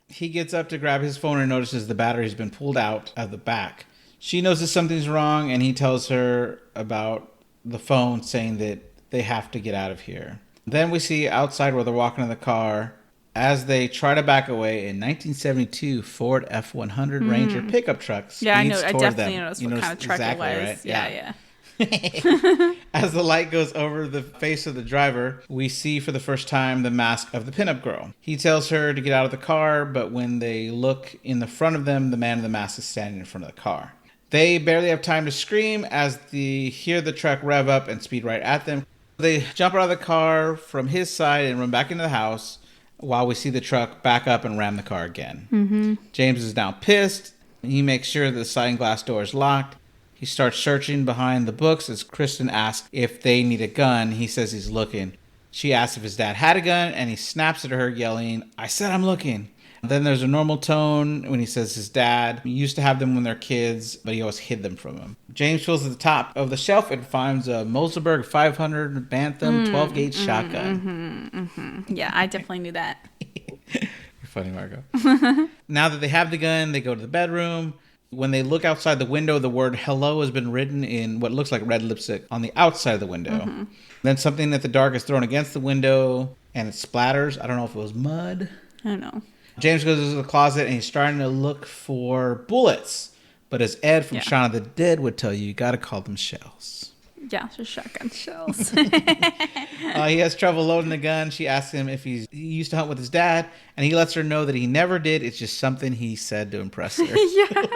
He gets up to grab his phone and notices the battery's been pulled out of the back. She knows that something's wrong, and he tells her about the phone, saying that they have to get out of here. Then we see outside where they're walking in the car, as they try to back away, a 1972 Ford F-100 Ranger pickup truck speeds I know. I toward definitely them. noticed what kind of truck exactly, it was. Right? Yeah. As the light goes over the face of the driver, we see for the first time the mask of the pinup girl. He tells her to get out of the car, but when they look in the front of them, the man in the mask is standing in front of the car. They barely have time to scream as they hear the truck rev up and speed right at them. They jump out of the car from his side and run back into the house while we see the truck back up and ram the car again. Mm-hmm. James is now pissed. He makes sure that the sliding glass door is locked. He starts searching behind the books as Kristen asks if they need a gun. He says he's looking. She asks if his dad had a gun, and he snaps at her, yelling, "I said I'm looking." Then there's a normal tone when he says his dad used to have them when they're kids, but he always hid them from him. James feels at the top of the shelf and finds a Moselberg 500 Bantam 12-gauge shotgun. Yeah, I definitely knew that. You're funny, Margo. Now that they have the gun, they go to the bedroom. When they look outside the window, the word hello has been written in what looks like red lipstick on the outside of the window. Then something at the dark is thrown against the window and it splatters. I don't know if it was mud. I don't know. James goes into the closet and he's starting to look for bullets. But as Ed from Shaun of the Dead would tell you got to call them shells. Yeah, just shotgun shells. He has trouble loading the gun. She asks him if he used to hunt with his dad, and he lets her know that he never did. It's just something he said to impress her. Yeah.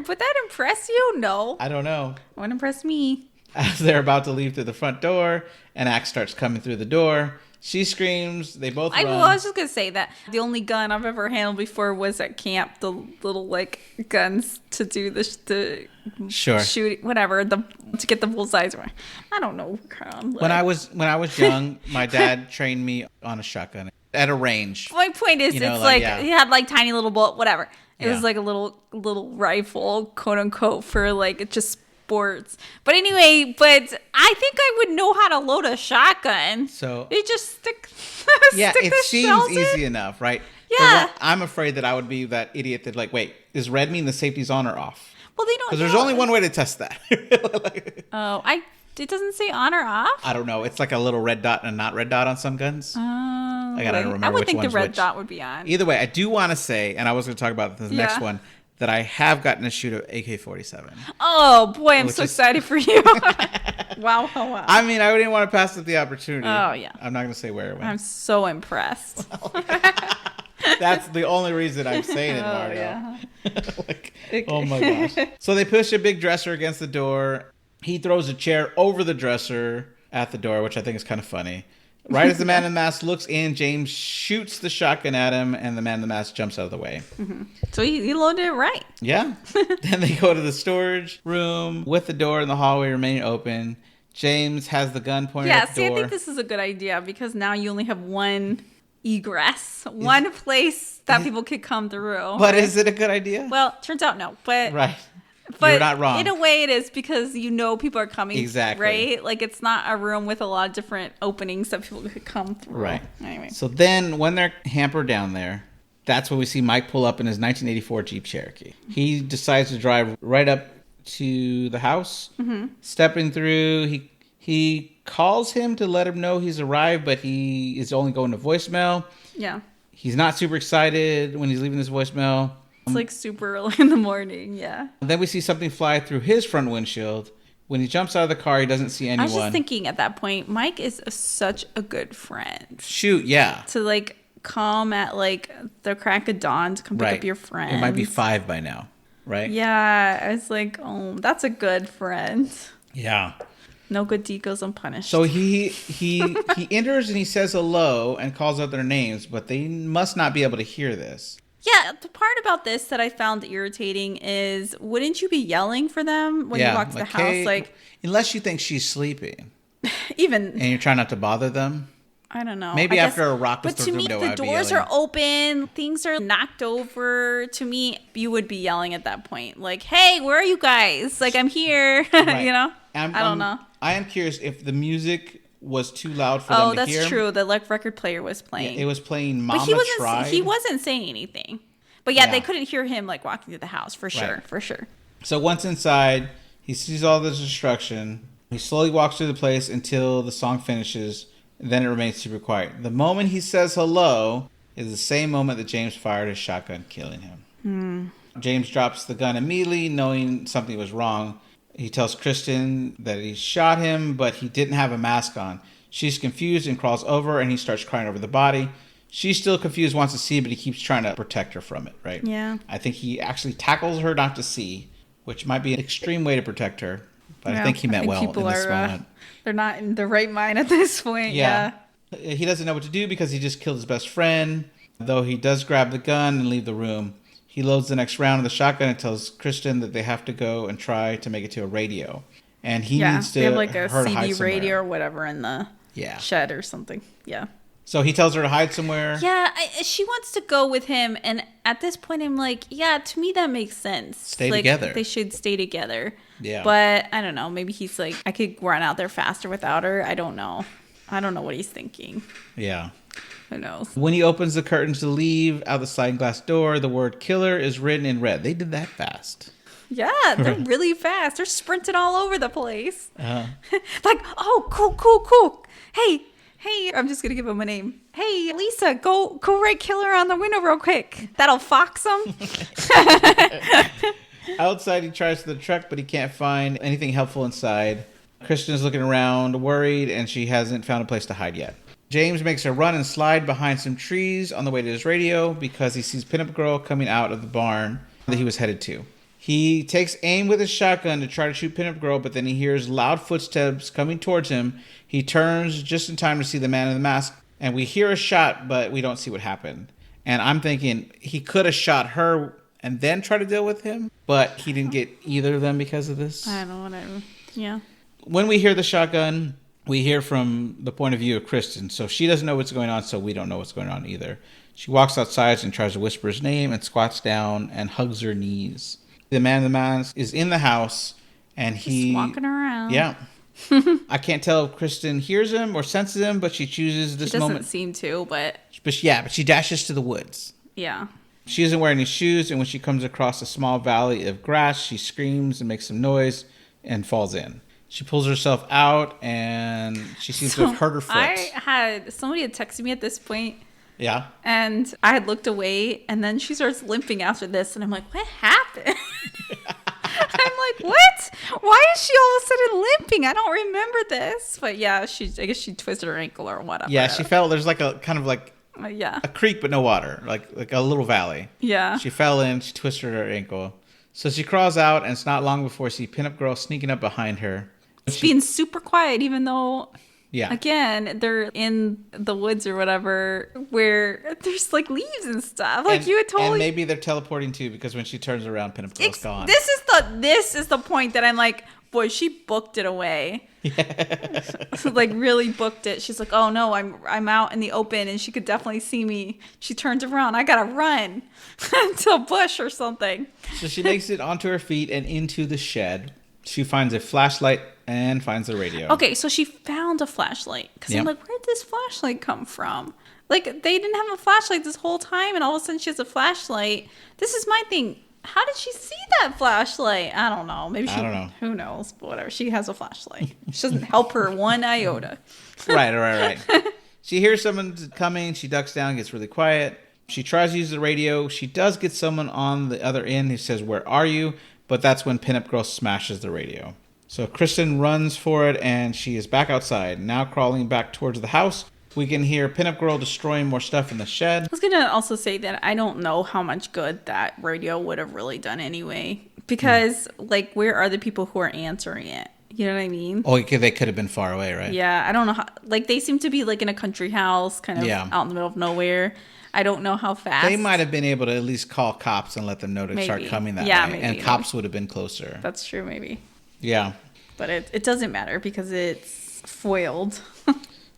Would that impress you? No. I don't know. It wouldn't impress me. As they're about to leave through the front door, an axe starts coming through the door. She screams. They both run. I was just going to say that the only gun I've ever handled before was at camp. The little, like, guns to do the shoot, whatever, to get the bullseyes. I don't know. When I was young, my dad trained me on a shotgun at a range. My point is, it's like he had, like, tiny little bullet, whatever. It was like a little rifle, quote unquote, for, like, just sports. But anyway, I think I would know how to load a shotgun. So you just stick it seems easy enough, right? Yeah. I'm afraid that I would be that idiot that, like, wait, does red mean the safety's on or off? Well, they don't. Because there's only one way to test that. It doesn't say on or off. I don't know. It's like a little red dot and a not red dot on some guns. I gotta remember. I would which think the one's red which. dot would be on. Either way, I do want to say, and I was going to talk about the next one, that I have gotten to shoot an AK-47. Oh boy, I'm so excited for you! Wow. I mean, I didn't want to pass up the opportunity. Oh yeah. I'm not going to say where it went. I'm so impressed. That's the only reason I'm saying it, Margo. Yeah. Oh my gosh. So they push a big dresser against the door. He throws a chair over the dresser at the door, which I think is kind of funny. Right as the man in the mask looks in, James shoots the shotgun at him, and the man in the mask jumps out of the way. So he loaded it right. Yeah. Then they go to the storage room with the door in the hallway remaining open. James has the gun pointed at the door. I think this is a good idea because now you only have one egress, one place that people could come through. But is it a good idea? Well, turns out no. But right. But you're not wrong. In a way it is because people are coming. Exactly. Right? Like it's not a room with a lot of different openings that people could come through. Right. Anyway. So then when they're hampered down there, that's when we see Mike pull up in his 1984 Jeep Cherokee. He decides to drive right up to the house. Stepping through, he calls him to let him know he's arrived, but he is only going to voicemail. Yeah. He's not super excited when he's leaving this voicemail. It's like super early in the morning, yeah. Then we see something fly through his front windshield. When he jumps out of the car, he doesn't see anyone. I was just thinking at that point, Mike is such a good friend. Shoot, yeah. To like come at like the crack of dawn to come pick up your friend. It might be 5 by now, right? Yeah, I was like, oh, that's a good friend. Yeah. No good deed goes unpunished. So he enters and he says hello and calls out their names, but they must not be able to hear this. Yeah, the part about this that I found irritating is, wouldn't you be yelling for them when you walk to the house? Hey, like, unless you think she's sleeping, even and you're trying not to bother them. I don't know. Maybe after a rock was but thrown to me, through the window, the doors are open, things are knocked over. To me, you would be yelling at that point, like, "Hey, where are you guys? Like, I'm here." Right. You know, I don't know. I am curious if the music was too loud for them to hear. Oh, that's true. The record player was playing. Yeah, it was playing Mama Tried. He wasn't saying anything. But yeah, they couldn't hear him like walking through the house for sure. Right. For sure. So once inside, he sees all this destruction. He slowly walks through the place until the song finishes. Then it remains super quiet. The moment he says hello is the same moment that James fired his shotgun, killing him. James drops the gun immediately, knowing something was wrong. He tells Kristen that he shot him, but he didn't have a mask on. She's confused and crawls over, and he starts crying over the body. She's still confused, wants to see, but he keeps trying to protect her from it, right? Yeah. I think he actually tackles her not to see, which might be an extreme way to protect her. But I think he meant well in this moment. They're not in the right mind at this point. Yeah. He doesn't know what to do because he just killed his best friend. Though he does grab the gun and leave the room. He loads the next round of the shotgun and tells Kristen that they have to go and try to make it to a radio. And he needs to have like a CD radio somewhere. Or whatever in the shed or something. Yeah. So he tells her to hide somewhere. Yeah, she wants to go with him. And at this point, I'm like, yeah, to me, that makes sense. Stay together. They should stay together. Yeah. But I don't know. Maybe he's like, I could run out there faster without her. I don't know. I don't know what he's thinking. Yeah. Who knows? When he opens the curtains to leave out the sliding glass door, the word killer is written in red. They did that fast. Yeah, they're really fast. They're sprinting all over the place. Uh-huh. Like, oh, cool. Hey, I'm just going to give him a name. Hey, Lisa, go write killer on the window real quick. That'll fox him. Outside, he tries the truck, but he can't find anything helpful inside. Kristen is looking around, worried, and she hasn't found a place to hide yet. James makes her run and slide behind some trees on the way to his radio because he sees Pinup Girl coming out of the barn that he was headed to. He takes aim with his shotgun to try to shoot Pinup Girl, but then he hears loud footsteps coming towards him. He turns just in time to see the man in the mask, and we hear a shot, but we don't see what happened. And I'm thinking he could have shot her and then try to deal with him, but he didn't get either of them because of this. I don't know, whatever. Yeah. When we hear the shotgun, we hear from the point of view of Kristen. So she doesn't know what's going on, so we don't know what's going on either. She walks outside and tries to whisper his name and squats down and hugs her knees. The man in the mask is in the house, and he's walking around. Yeah. I can't tell if Kristen hears him or senses him, but she chooses this moment. She doesn't seem to, but she dashes to the woods. Yeah. She isn't wearing any shoes, and when she comes across a small valley of grass, she screams and makes some noise and falls in. She pulls herself out, and she seems to have hurt her foot. Somebody had texted me at this point. Yeah. And I had looked away, and then she starts limping after this, and I'm like, what happened? I'm like, what? Why is she all of a sudden limping? I don't remember this. But yeah, I guess she twisted her ankle or whatever. Yeah, she fell. There's like a kind of like a creek but no water, like a little valley. Yeah. She fell in. She twisted her ankle. So she crawls out, and it's not long before we see Pinup Girl sneaking up behind her. She's being super quiet, even though, yeah, again, they're in the woods or whatever, where there's like leaves and stuff. Like, you would totally. And maybe they're teleporting too, because when she turns around, Pinup Girl's gone. This is the point that I'm like, boy, she booked it away. Yeah. Like, really booked it. She's like, oh no, I'm out in the open, and she could definitely see me. She turns around, I gotta run to a bush or something. So she makes it onto her feet and into the shed. She finds a flashlight and finds the radio. Okay, so she found a flashlight. Because I'm like, where'd this flashlight come from? Like, they didn't have a flashlight this whole time, and all of a sudden she has a flashlight. This is my thing. How did she see that flashlight? I don't know. Maybe I don't know. Who knows? But whatever. She has a flashlight. She doesn't help her one iota. Right. She hears someone coming. She ducks down, gets really quiet. She tries to use the radio. She does get someone on the other end who says, "Where are you?" But that's when Pinup Girl smashes the radio. So Kristen runs for it, and she is back outside. Now crawling back towards the house, we can hear Pinup Girl destroying more stuff in the shed. I was going to also say that I don't know how much good that radio would have really done anyway. Because, like, where are the people who are answering it? You know what I mean? Oh, they could have been far away, right? Yeah, I don't know how. Like, they seem to be like in a country house, kind of out in the middle of nowhere. I don't know how fast. They might have been able to at least call cops and let them know to start coming that way. Maybe, and cops would have been closer. That's true, maybe. Yeah. But it doesn't matter because it's foiled.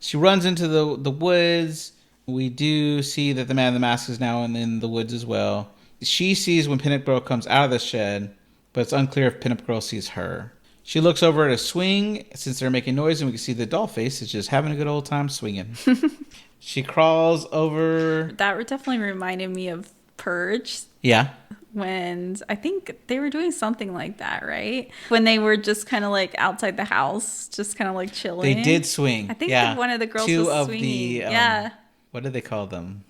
She runs into the woods. We do see that the man in the mask is now in the woods as well. She sees when Pinup Girl comes out of the shed, but it's unclear if Pinup Girl sees her. She looks over at a swing since they're making noise, and we can see the doll face is just having a good old time swinging. She crawls over. That definitely reminded me of Purge. Yeah. When I think they were doing something like that, right? When they were just kind of like outside the house, just kind of like chilling. They did swing. I think one of the girls was swinging. What did they call them?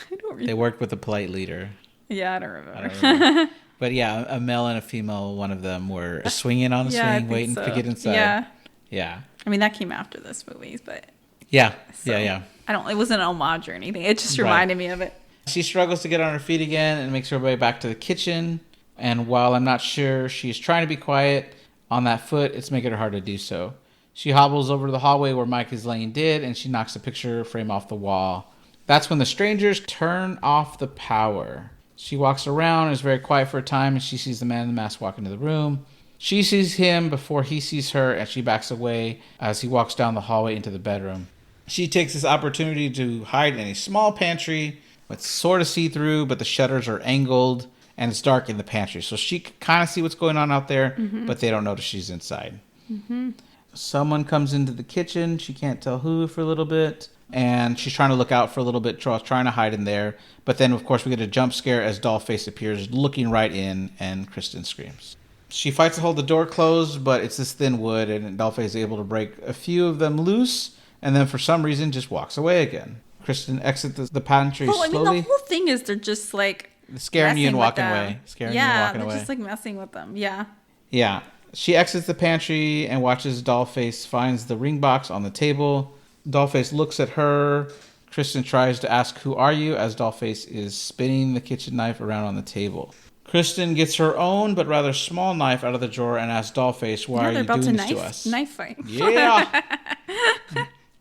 I don't remember. They worked with a polite leader. Yeah, I don't remember. But yeah, a male and a female, one of them were swinging on a swing, waiting to get inside. Yeah. I mean, that came after this movies, but yeah. It wasn't an homage or anything. It just reminded me of it. She struggles to get on her feet again and makes her way back to the kitchen. And while I'm not sure she's trying to be quiet on that foot, it's making her hard to do so. She hobbles over to the hallway where Mike is laying dead, and she knocks the picture frame off the wall. That's when the strangers turn off the power. She walks around and is very quiet for a time, and she sees the man in the mask walk into the room. She sees him before he sees her, and she backs away as he walks down the hallway into the bedroom. She takes this opportunity to hide in a small pantry. It's sort of see-through, but the shutters are angled, and it's dark in the pantry. So she can kind of see what's going on out there, but they don't notice she's inside. Mm-hmm. Someone comes into the kitchen. She can't tell who for a little bit. And she's trying to look out for a little bit, trying to hide in there. But then, of course, we get a jump scare as Dollface appears, looking right in, and Kristen screams. She fights to hold the door closed, but it's this thin wood, and Dollface is able to break a few of them loose, and then for some reason just walks away again. Kristen exits the pantry slowly. I mean, the whole thing is they're just like scaring you and walking away. They're just like messing with them. Yeah. Yeah. She exits the pantry and watches Dollface finds the ring box on the table. Dollface looks at her. Kristen tries to ask, "Who are you?" as Dollface is spinning the kitchen knife around on the table. Kristen gets her own but rather small knife out of the drawer and asks Dollface, "Why are you doing this to us?" Knife fight. Yeah.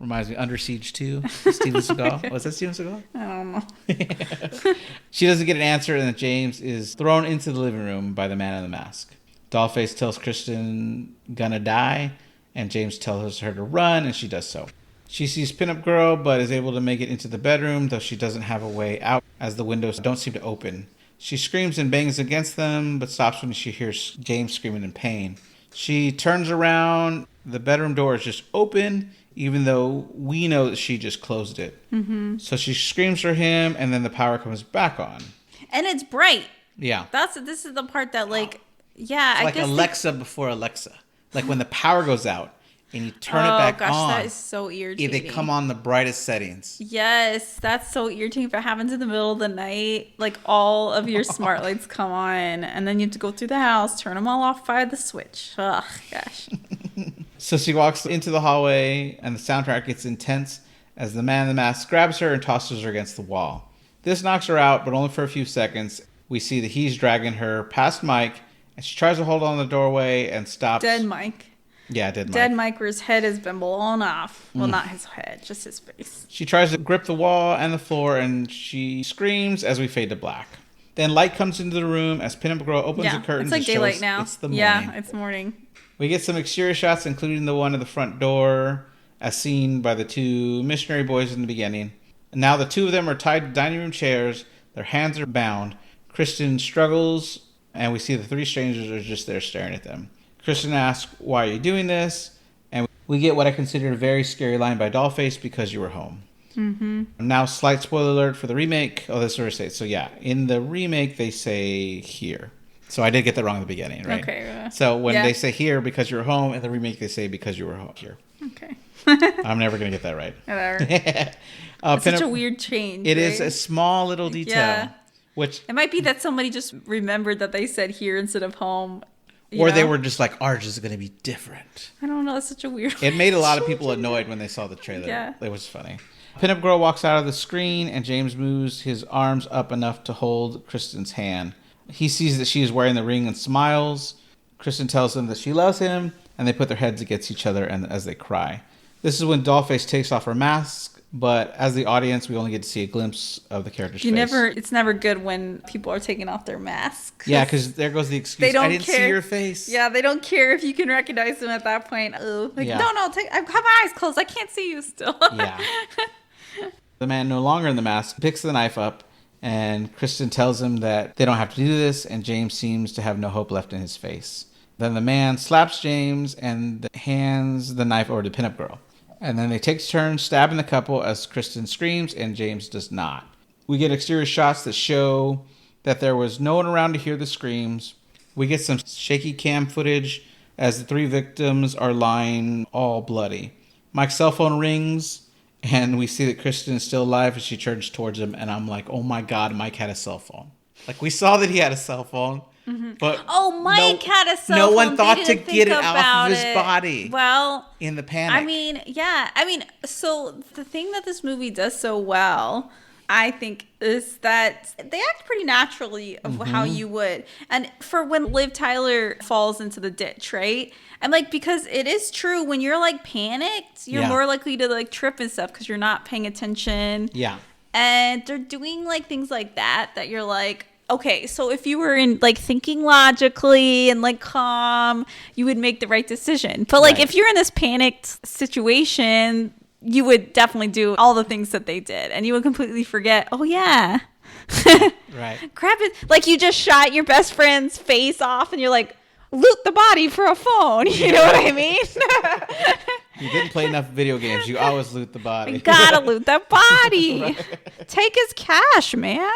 Reminds me, Under Siege 2, Steven Seagal. Was that Steven Seagal? I don't know. She doesn't get an answer, and then James is thrown into the living room by the man in the mask. Dollface tells Kristen, "Gonna die," and James tells her to run, and she does so. She sees Pinup Girl, but is able to make it into the bedroom, though she doesn't have a way out, as the windows don't seem to open. She screams and bangs against them, but stops when she hears James screaming in pain. She turns around. The bedroom door is just open, even though we know that she just closed it. Mm-hmm. So she screams for him, and then the power comes back on. And it's bright. Yeah. This is the part that, like, yeah. It's like Alexa before Alexa. Like when the power goes out and you turn it back on. That is so irritating. They come on the brightest settings. Yes, that's so irritating. If it happens in the middle of the night, like all of your smart lights come on, and then you have to go through the house, turn them all off by the switch. Ugh, gosh. So she walks into the hallway, and the soundtrack gets intense as the man in the mask grabs her and tosses her against the wall. This knocks her out, but only for a few seconds. We see that he's dragging her past Mike, and she tries to hold on the doorway and stops. Dead Mike. Yeah, dead Mike. Dead Mike, where his head has been blown off. Well, not his head, just his face. She tries to grip the wall and the floor, and she screams as we fade to black. Then light comes into the room as Pinup Girl opens the curtains. It's like daylight now. It's the morning. Yeah, it's morning. We get some exterior shots, including the one at the front door, as seen by the two missionary boys in the beginning. And now the two of them are tied to dining room chairs. Their hands are bound. Kristen struggles, and we see the three strangers are just there staring at them. Kristen asks, "Why are you doing this?" And we get what I consider a very scary line by Dollface, "Because you were home." Mm-hmm. Now, slight spoiler alert for the remake. Oh, that's what it says. So yeah, in the remake, they say here. So I did get that wrong at the beginning, right? Okay. So when they say here, "Because you were home," in the remake, they say, "Because you were home here." Okay. I'm never going to get that right. Whatever. It's such a weird change. It is a small little detail. Yeah. Which it might be that somebody just remembered that they said here instead of home. Or they were just like, ours is going to be different. I don't know. It's such a weird It made a lot of people annoyed when they saw the trailer. Yeah. It was funny. Pinup Girl walks out of the screen, and James moves his arms up enough to hold Kristen's hand. He sees that she is wearing the ring and smiles. Kristen tells him that she loves him, and they put their heads against each other and as they cry. This is when Dollface takes off her mask, but as the audience, we only get to see a glimpse of the character's face. It's never good when people are taking off their masks. Yeah, because there goes the excuse. I didn't see your face. Yeah, they don't care if you can recognize them at that point. Oh, like, no, I have my eyes closed. I can't see you still. Yeah. The man no longer in the mask picks the knife up, and Kristen tells him that they don't have to do this, and James seems to have no hope left in his face. Then the man slaps James and hands the knife over to Pinup Girl. And then they take turns stabbing the couple as Kristen screams and James does not. We get exterior shots that show that there was no one around to hear the screams. We get some shaky cam footage as the three victims are lying all bloody. Mike's cell phone rings and we see that Kristen is still alive as she turns towards him. And I'm like, oh my God, Mike had a cell phone. Like, we saw that he had a cell phone. Mm-hmm. But Mike had a cell phone. No one thought to get it off of his body. Well, in the panic. So the thing that this movie does so well, I think, is that they act pretty naturally of how you would. And for when Liv Tyler falls into the ditch, right? And like, because it is true, when you're like panicked, you're more likely to like trip and stuff because you're not paying attention. Yeah. And they're doing like things like that you're like, okay, so if you were in like thinking logically and like calm, you would make the right decision. But like if you're in this panicked situation, you would definitely do all the things that they did, and you would completely forget. Oh yeah, right. Grab it, like you just shot your best friend's face off, and you're like, loot the body for a phone. You know what I mean? You didn't play enough video games. You always loot the body. You gotta loot that body. Right. Take his cash, man.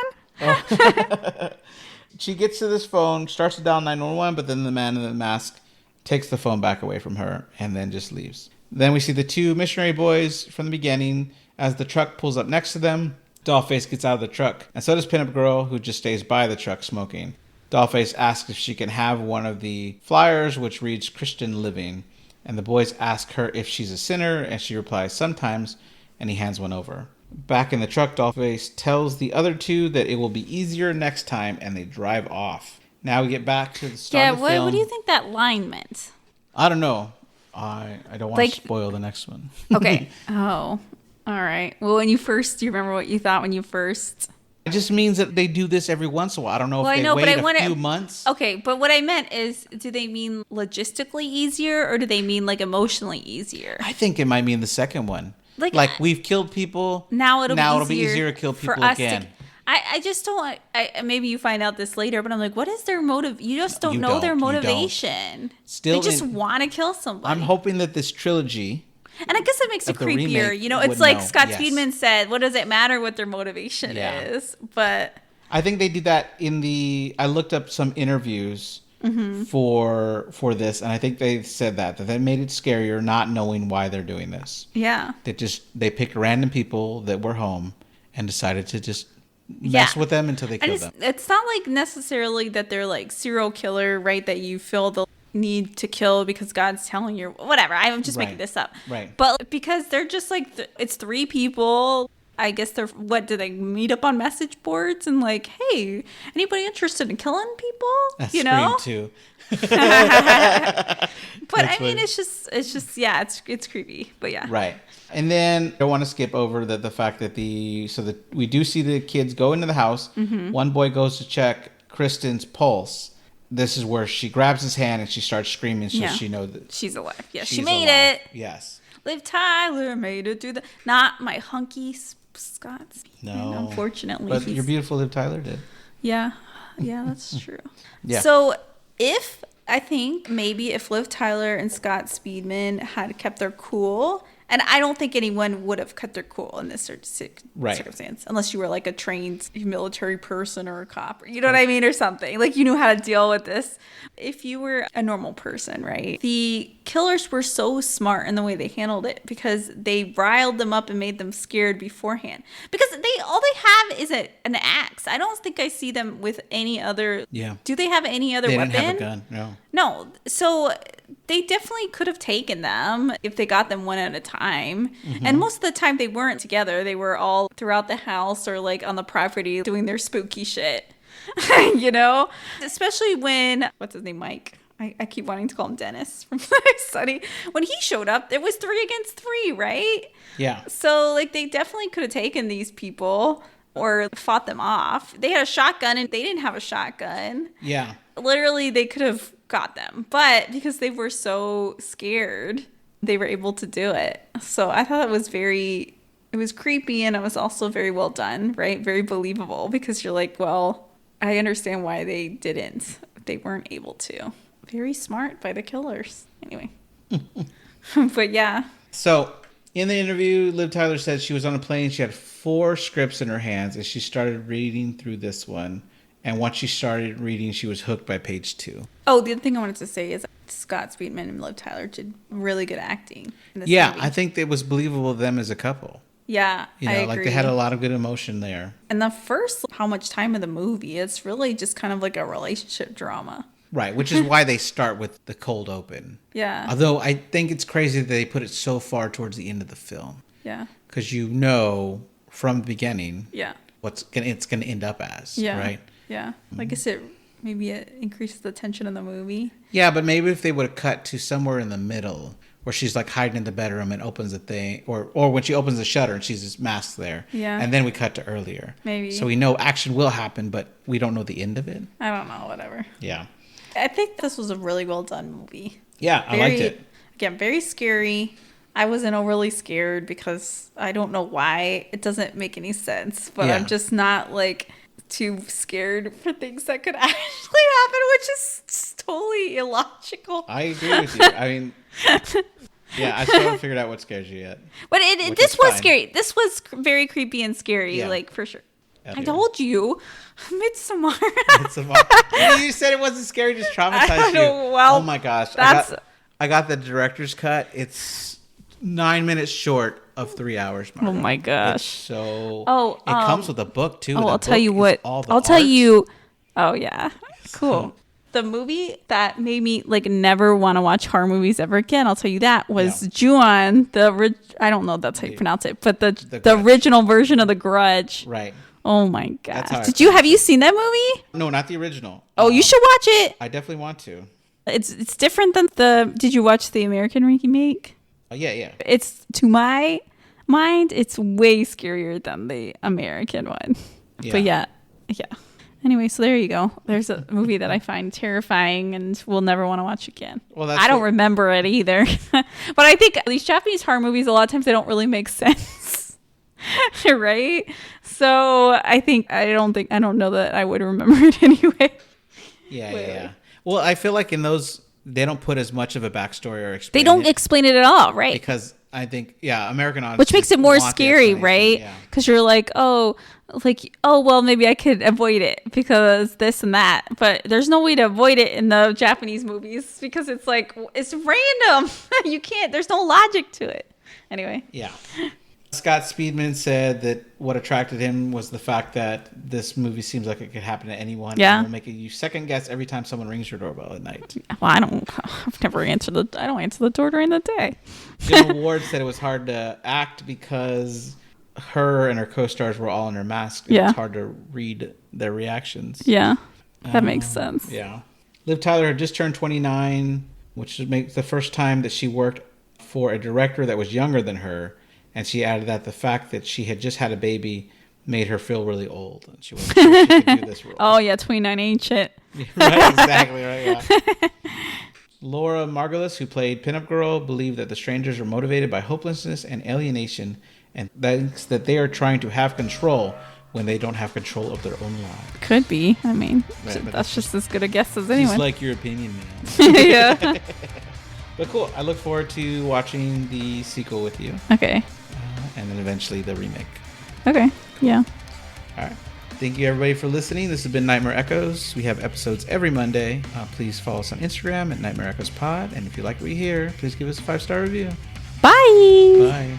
She gets to this phone, starts to dial 911, but then the man in the mask takes the phone back away from her and then just leaves. Then we see the two missionary boys from the beginning as the truck pulls up next to them. Dollface gets out of the truck, and so does Pinup Girl, who just stays by the truck smoking. Dollface asks if she can have one of the flyers, which reads Christian Living, and the boys ask her if she's a sinner, and she replies sometimes, and he hands one over. Back in the truck, Dollface tells the other two that it will be easier next time, and they drive off. Now we get back to the start of the film. What do you think that line meant? I don't know. I don't want to spoil the next one. Okay. Oh, all right. Well, do you remember what you thought when you first... It just means that they do this every once in a while. I don't know if they wait a few months. Okay, but what I meant is, do they mean logistically easier, or do they mean like emotionally easier? I think it might mean the second one. Like we've killed people. Now it'll be easier to kill people again. I just don't. Maybe you find out this later, but I'm like, what is their motive? You just don't know their motivation. They just want to kill somebody. I'm hoping that this trilogy. And I guess it makes it creepier. You know, it's like Scott Speedman said, what does it matter what their motivation is? But I think they did that I looked up some interviews for this, and I think they said that made it scarier not knowing why they're doing this. Yeah. They picked random people that were home and decided to just mess with them until they killed them. It's not like necessarily that they're like serial killer, right? That you feel the need to kill because God's telling you, whatever. I'm just making this up. Right. But because they're just like, it's three people. I guess do they meet up on message boards and like, hey, anybody interested in killing people? That's you know? Scream 2. But I mean, it's just, it's creepy, but yeah. Right. And then I don't want to skip over the fact that we do see the kids go into the house. Mm-hmm. One boy goes to check Kristen's pulse. This is where she grabs his hand and she starts screaming so she knows that she's alive. Yeah, she made it. Yes. Liv Tyler made it through not my hunky Scots. No. Unfortunately. But your beautiful Liv Tyler did. Yeah. Yeah, that's true. Yeah. So I think maybe if Liv Tyler and Scott Speedman had kept their cool, and I don't think anyone would have kept their cool in this circumstance, unless you were like a trained military person or a cop, you know what I mean, or something. Like you knew how to deal with this. If you were a normal person, right? The killers were so smart in the way they handled it because they riled them up and made them scared beforehand. Because all they have is an axe. I don't think I see them with any other. Yeah. Do they have any other weapon? They didn't have a gun. No. No. So they definitely could have taken them if they got them one at a time. Mm-hmm. And most of the time they weren't together. They were all throughout the house or like on the property doing their spooky shit. You know? Especially when, what's his name, Mike? I keep wanting to call him Dennis from my study. When he showed up, it was 3 against 3, right? Yeah. So, like, they definitely could have taken these people or fought them off. They had a shotgun and they didn't have a shotgun. Yeah. Literally, they could have got them. But because they were so scared, they were able to do it. So I thought it was creepy, and it was also very well done, right? Very believable, because you're like, well, I understand why they didn't. They weren't able to. Very smart by the killers. Anyway. But yeah. So in the interview, Liv Tyler said she was on a plane. She had 4 scripts in her hands, and she started reading through this one. And once she started reading, she was hooked by page 2. Oh, the other thing I wanted to say is Scott Speedman and Liv Tyler did really good acting in this movie. I think it was believable them as a couple. Yeah, I agree. Like they had a lot of good emotion there. And the first, how much time of the movie, it's really just kind of like a relationship drama. Right, which is why they start with the cold open. Yeah. Although I think it's crazy that they put it so far towards the end of the film. Yeah. Because you know from the beginning what it's gonna end up as, right? Yeah. Like I said, maybe it increases the tension in the movie. Yeah, but maybe if they would have cut to somewhere in the middle where she's like hiding in the bedroom and opens the thing, or when she opens the shutter and she's just masked there. Yeah. And then we cut to earlier. Maybe. So we know action will happen, but we don't know the end of it. I don't know, whatever. Yeah. I think this was a really well done movie. Yeah, I liked it. Again, very scary. I wasn't overly scared because I don't know why. It doesn't make any sense, but I'm just not like too scared for things that could actually happen, which is totally illogical. I agree with you. I mean, I still haven't figured out what scares you yet. But this was scary. This was very creepy and scary, like for sure. I told you, Midsommar. You said it wasn't scary, just traumatized you. Well, oh my gosh, I got the director's cut. It's 9 minutes short of 3 hours. Margo. Oh my gosh! So it comes with a book too. I'll tell you what. I'll tell you. Oh yeah, cool. The movie that made me like never want to watch horror movies ever again, I'll tell you that, was Ju-on, I don't know if that's how you pronounce it, but the original version of The Grudge. Right. Oh my gosh. Have you seen that movie? No, not the original. Oh, you should watch it. I definitely want to. It's different than did you watch the American remake? Yeah. It's, to my mind, it's way scarier than the American one. Yeah. But yeah. Anyway, so there you go. There's a movie that I find terrifying and will never want to watch again. Well, I don't remember it either. But I think these Japanese horror movies, a lot of times they don't really make sense. Right? So I don't know that I would remember it anyway. Yeah. Well, I feel like in those, they don't put as much of a backstory or explain. They don't explain it at all, right? Because I think, American audiences, which makes it more scary, right? Because you're like, well, maybe I could avoid it because this and that. But there's no way to avoid it in the Japanese movies because it's like, it's random. You can't, there's no logic to it. Anyway. Yeah. Scott Speedman said that what attracted him was the fact that this movie seems like it could happen to anyone. Yeah. And will make you second guess every time someone rings your doorbell at night. Well, I don't answer the door during the day. Jill Ward said it was hard to act because her and her co-stars were all in their masks. It's hard to read their reactions. Yeah, that makes sense. Yeah. Liv Tyler had just turned 29, which makes the first time that she worked for a director that was younger than her. And she added that the fact that she had just had a baby made her feel really old. And she wasn't sure she could do this role. Oh, yeah, 29 ain't shit. Right, exactly. Right, yeah. Laura Margulis, who played Pinup Girl, believed that the strangers are motivated by hopelessness and alienation, and thinks that they are trying to have control when they don't have control of their own lives. Could be. I mean, that's just as good a guess as anyone. Just like your opinion, man. Yeah. But cool. I look forward to watching the sequel with you. Okay. And then eventually the remake. Okay. Yeah. All right. Thank you, everybody, for listening. This has been Nightmare Echoes. We have episodes every Monday. Please follow us on Instagram at Nightmare Echoes Pod. And if you like what you hear, please give us a 5-star review. Bye. Bye.